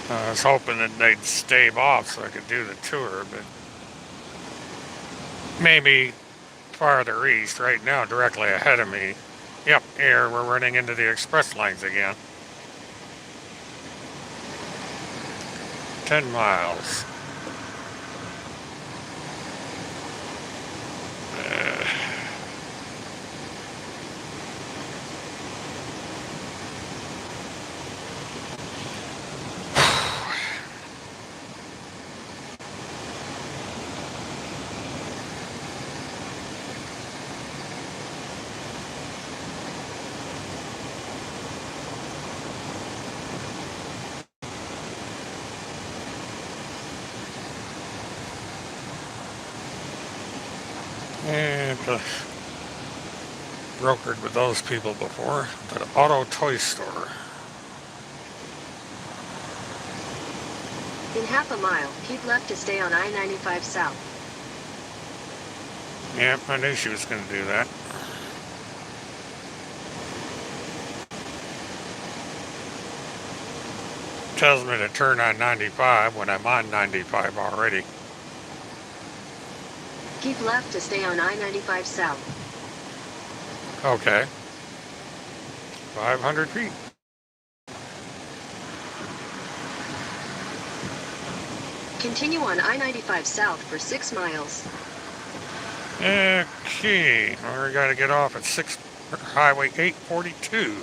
I was hoping that they'd stave off so I could do the tour, but maybe farther east. Right now, directly ahead of me. Yep, here we're running into the express lines again. 10 miles. And brokered with those people before. The auto toy store. In half a mile, keep left to stay on I-95 South. Yep, I knew she was going to do that. tells me to turn on 95 when I'm on 95 already. Keep left to stay on I-95 South. Okay. 500 feet. Continue on I-95 South for 6 miles. Okay. We got to get off at Highway 842.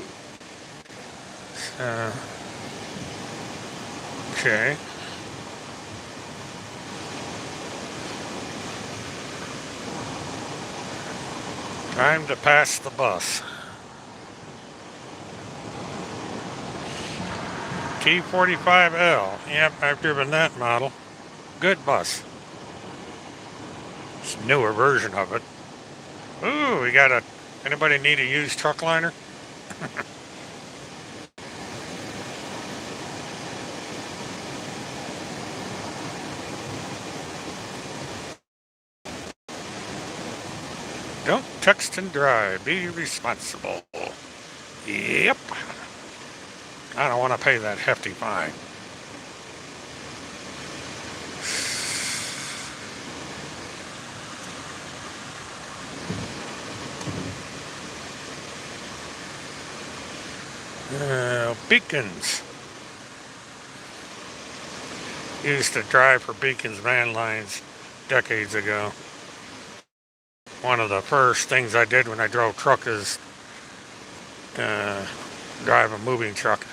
Okay. Time to pass the bus. T45L. Yep, I've driven that model. Good bus. It's a newer version of it. Ooh, we got anybody need a used truck liner? Don't text and drive. Be responsible. Yep. I don't want to pay that hefty fine. Beacons. Used to drive for Beacons van lines decades ago. One of the first things I did when I drove truck is drive a moving truck.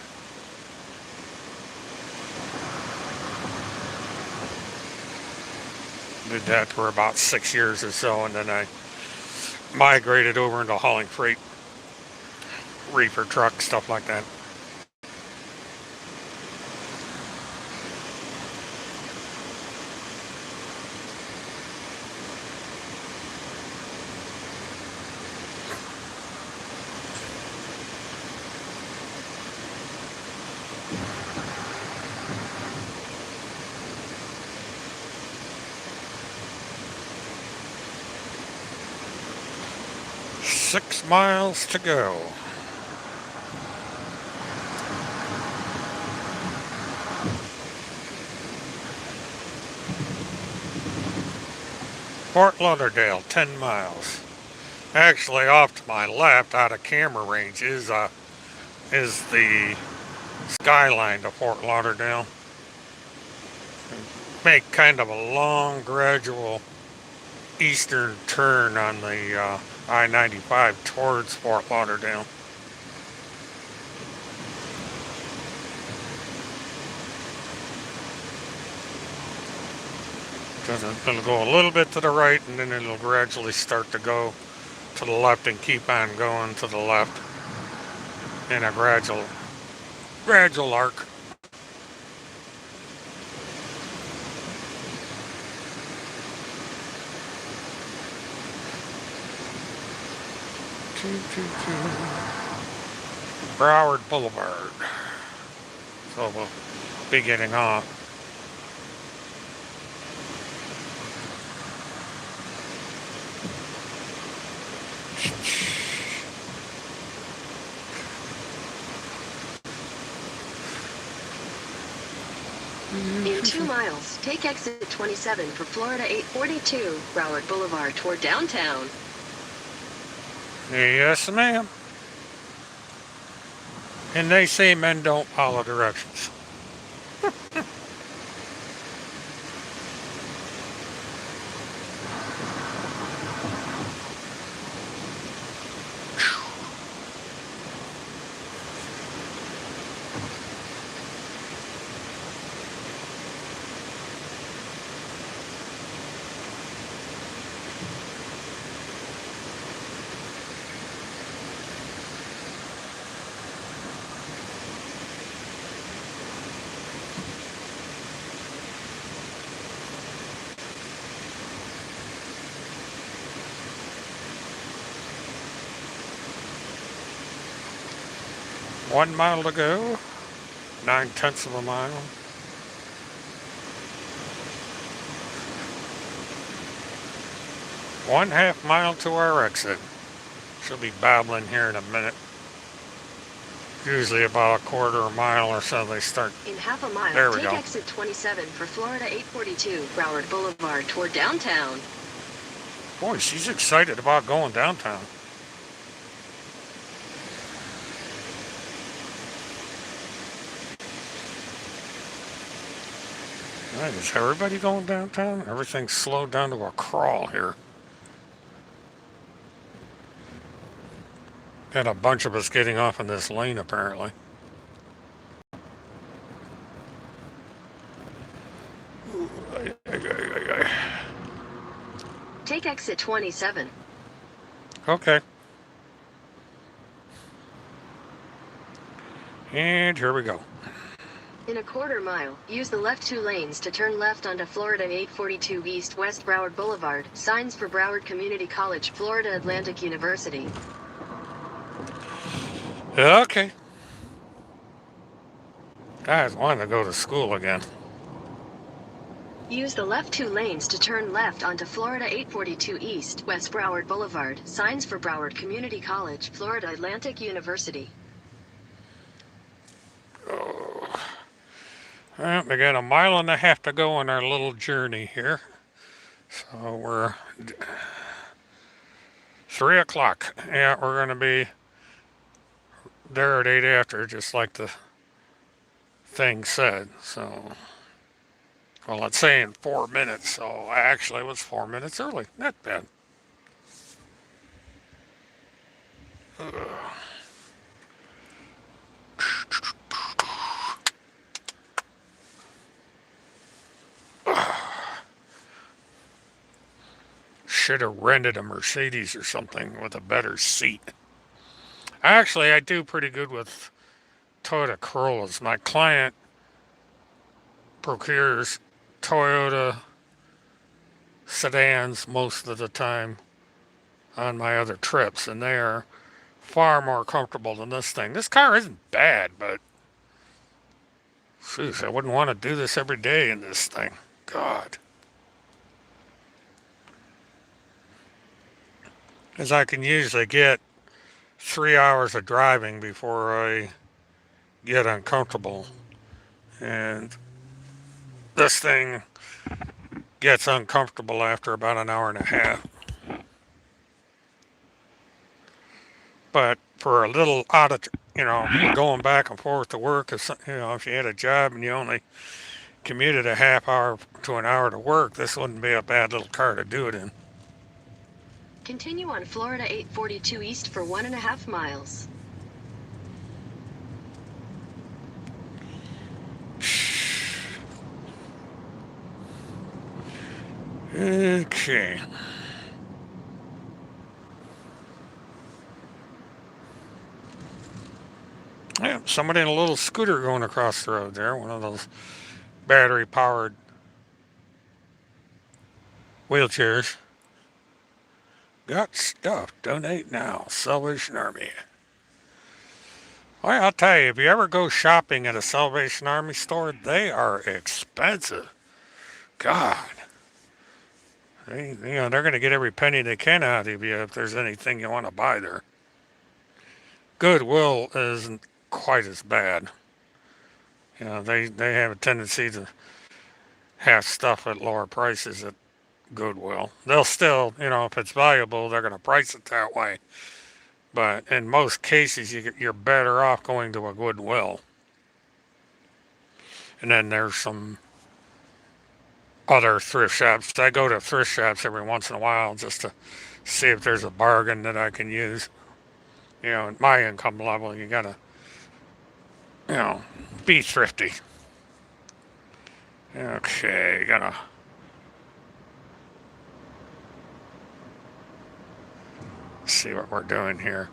Did that for about 6 years or so, and then I migrated over into hauling freight, reefer truck, stuff like that. Six miles to go. Fort Lauderdale, 10 miles. Actually, off to my left, out of camera range, is the skyline to Fort Lauderdale. Make kind of a long, gradual eastern turn on the I-95 towards Fort Lauderdale. It'll go a little bit to the right, and then it'll gradually start to go to the left and keep on going to the left in a gradual arc. Broward Boulevard. So we'll be getting off. In 2 miles, take exit 27 for Florida 842, Broward Boulevard toward downtown. Yes, ma'am. And they say men don't follow directions. One mile to go, 9/10 of a mile. One half mile to our exit. She'll be babbling here in a minute. Usually about a quarter a mile or so they start. In half a mile, There we take go. exit 27 for Florida 842, Broward Boulevard toward downtown. Boy, she's excited about going downtown. Right, is everybody going downtown? Everything's slowed down to a crawl here. Got a bunch of us getting off in this lane apparently. Take exit 27. Okay. And here we go. In a quarter mile, use the left 2 lanes to turn left onto Florida 842 East West Broward Boulevard. Signs for Broward Community College, Florida Atlantic University. Okay. Guys wanting to go to school again. Use the left 2 lanes to turn left onto Florida 842 East West Broward Boulevard. Signs for Broward Community College, Florida Atlantic University. Well, we got a mile and a half to go on our little journey here. So we're 3 o'clock. Yeah, we're going to be there at 8 after, just like the thing said. So, well, it's saying 4 minutes. So actually, it was 4 minutes early. Not bad. Should have rented a Mercedes or something with a better seat. Actually, I do pretty good with Toyota Corollas. My client procures Toyota sedans most of the time on my other trips, and they are far more comfortable than this thing. This car isn't bad, but jeez, I wouldn't want to do this every day in this thing. God. Because I can usually get 3 hours of driving before I get uncomfortable. And this thing gets uncomfortable after about an hour and a half. But for a little out of, going back and forth to work, if you had a job and you only commuted a half hour to an hour to work, this wouldn't be a bad little car to do it in. Continue on Florida 842 East for 1.5 miles. Okay. Yeah, somebody in a little scooter going across the road there, one of those battery powered wheelchairs. Got stuff. Donate now. Salvation Army. Well, I'll tell you, if you ever go shopping at a Salvation Army store, they are expensive. God. They're going to get every penny they can out of you if there's anything you want to buy there. Goodwill isn't quite as bad. They have a tendency to have stuff at lower prices at Goodwill. They'll still, if it's valuable, they're going to price it that way. But in most cases, you're better off going to a Goodwill. And then there's some other thrift shops. I go to thrift shops every once in a while just to see if there's a bargain that I can use. At my income level, you gotta, be thrifty. Okay, gotta. See what we're doing here.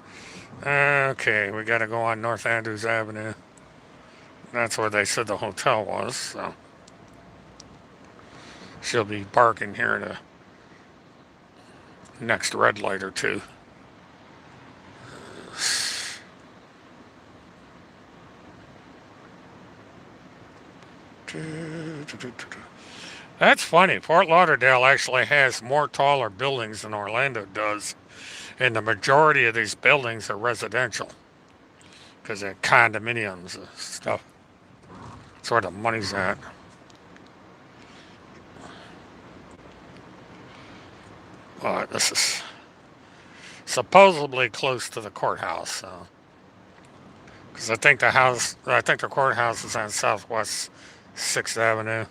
Okay, we gotta go on North Andrews Avenue. That's where they said the hotel was, so. She'll be parking here in the next red light or two. That's funny. Fort Lauderdale actually has more taller buildings than Orlando does, and the majority of these buildings are residential. because they're condominiums and stuff. That's where the money's at. But this is supposedly close to the courthouse, so. Because I think the courthouse is on Southwest 6th Avenue,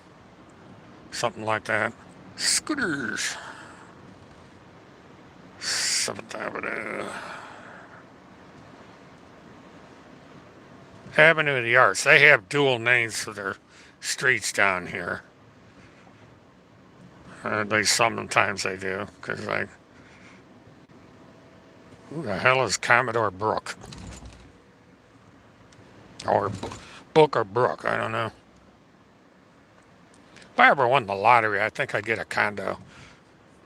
something like that. Scooters, 7th Avenue. Avenue of the Arts. They have dual names for their streets down here. At least sometimes they do. Because, like, who the hell is Commodore Brook? Or Book or Brook, I don't know. If I ever won the lottery, I think I'd get a condo.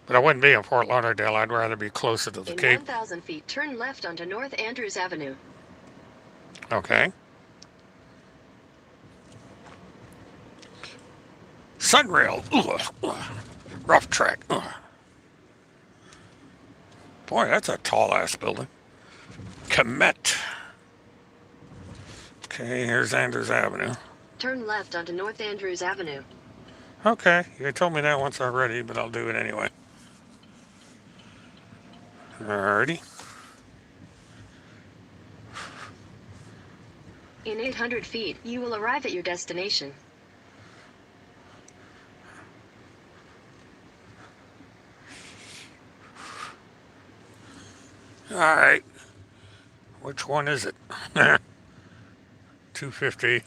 But I wouldn't be in Fort Lauderdale. I'd rather be closer to the In Cape. 1,000 feet, turn left onto North Andrews Avenue. Okay. Sunrail. Ugh. Rough track. Ugh. Boy, that's a tall ass building. Comet. Okay, here's Andrews Avenue. Turn left onto North Andrews Avenue. Okay, you told me that once already, but I'll do it anyway. Alrighty. In 800 feet, you will arrive at your destination. Alright. Which one is it? 250.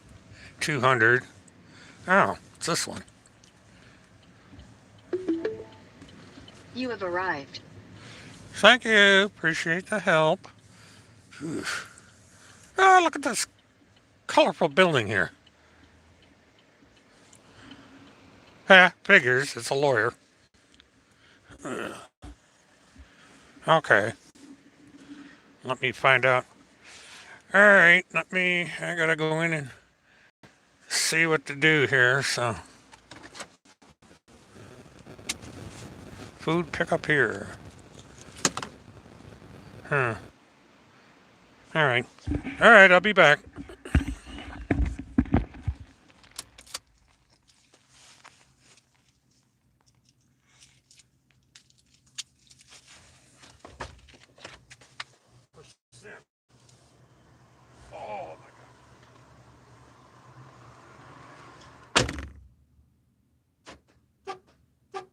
200. Oh, it's this one. You have arrived. Thank you. Appreciate the help. Oof. Oh, look at this colorful building here. Figures. It's a lawyer. Ugh. Okay. Let me find out. Alright, I gotta go in and see what to do here, so. Food pickup here. Huh. Alright. Alright, I'll be back. Oh my god.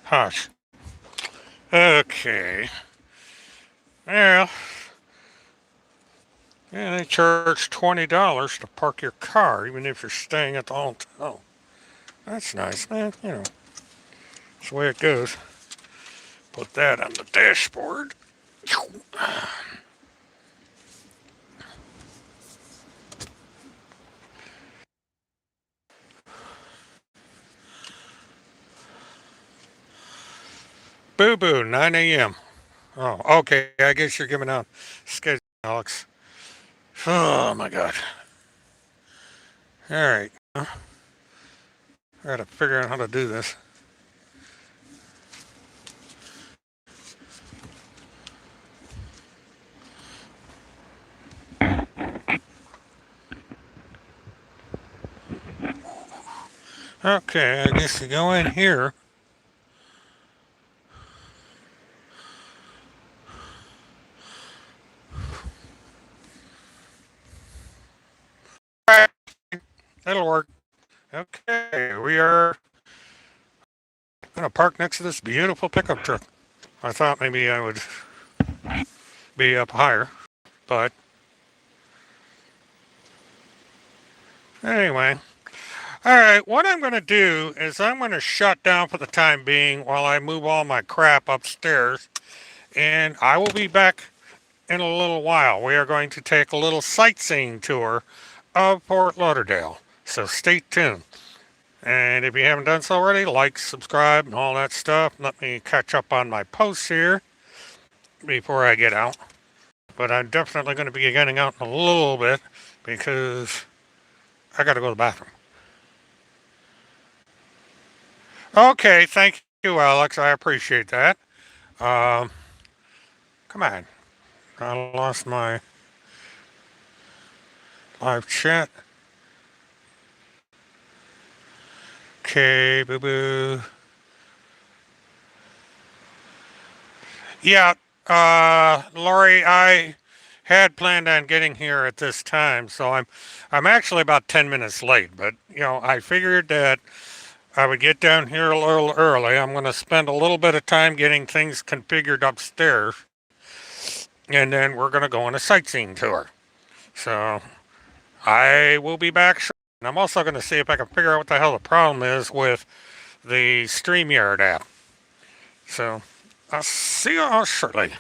Hush. Okay. Well, yeah, they charge $20 to park your car, even if you're staying at the hotel. That's nice, man. That's the way it goes. Put that on the dashboard. Boo boo, 9 a.m. Oh, okay. I guess you're giving out schedule, Alex. Oh my God. All right. I gotta figure out how to do this. Okay, I guess you go in here. All right, that'll work. Okay, we are gonna park next to this beautiful pickup truck. I thought maybe I would be up higher, but anyway. All right, what I'm going to do is I'm going to shut down for the time being while I move all my crap upstairs, and I will be back in a little while. We are going to take a little sightseeing tour of Fort Lauderdale, so stay tuned. And if you haven't done so already, like, subscribe, and all that stuff. Let me catch up on my posts here before I get out. But I'm definitely going to be getting out in a little bit because I got to go to the bathroom. Okay, thank you, Alex. I appreciate that. Um, Come on. I lost my live chat. Okay, boo boo. Yeah, Lori, I had planned on getting here at this time, so I'm actually about 10 minutes late, but I figured that I would get down here a little early. I'm going to spend a little bit of time getting things configured upstairs, and then we're going to go on a sightseeing tour. So I will be back shortly. And I'm also going to see if I can figure out what the hell the problem is with the StreamYard app. So I'll see you all shortly.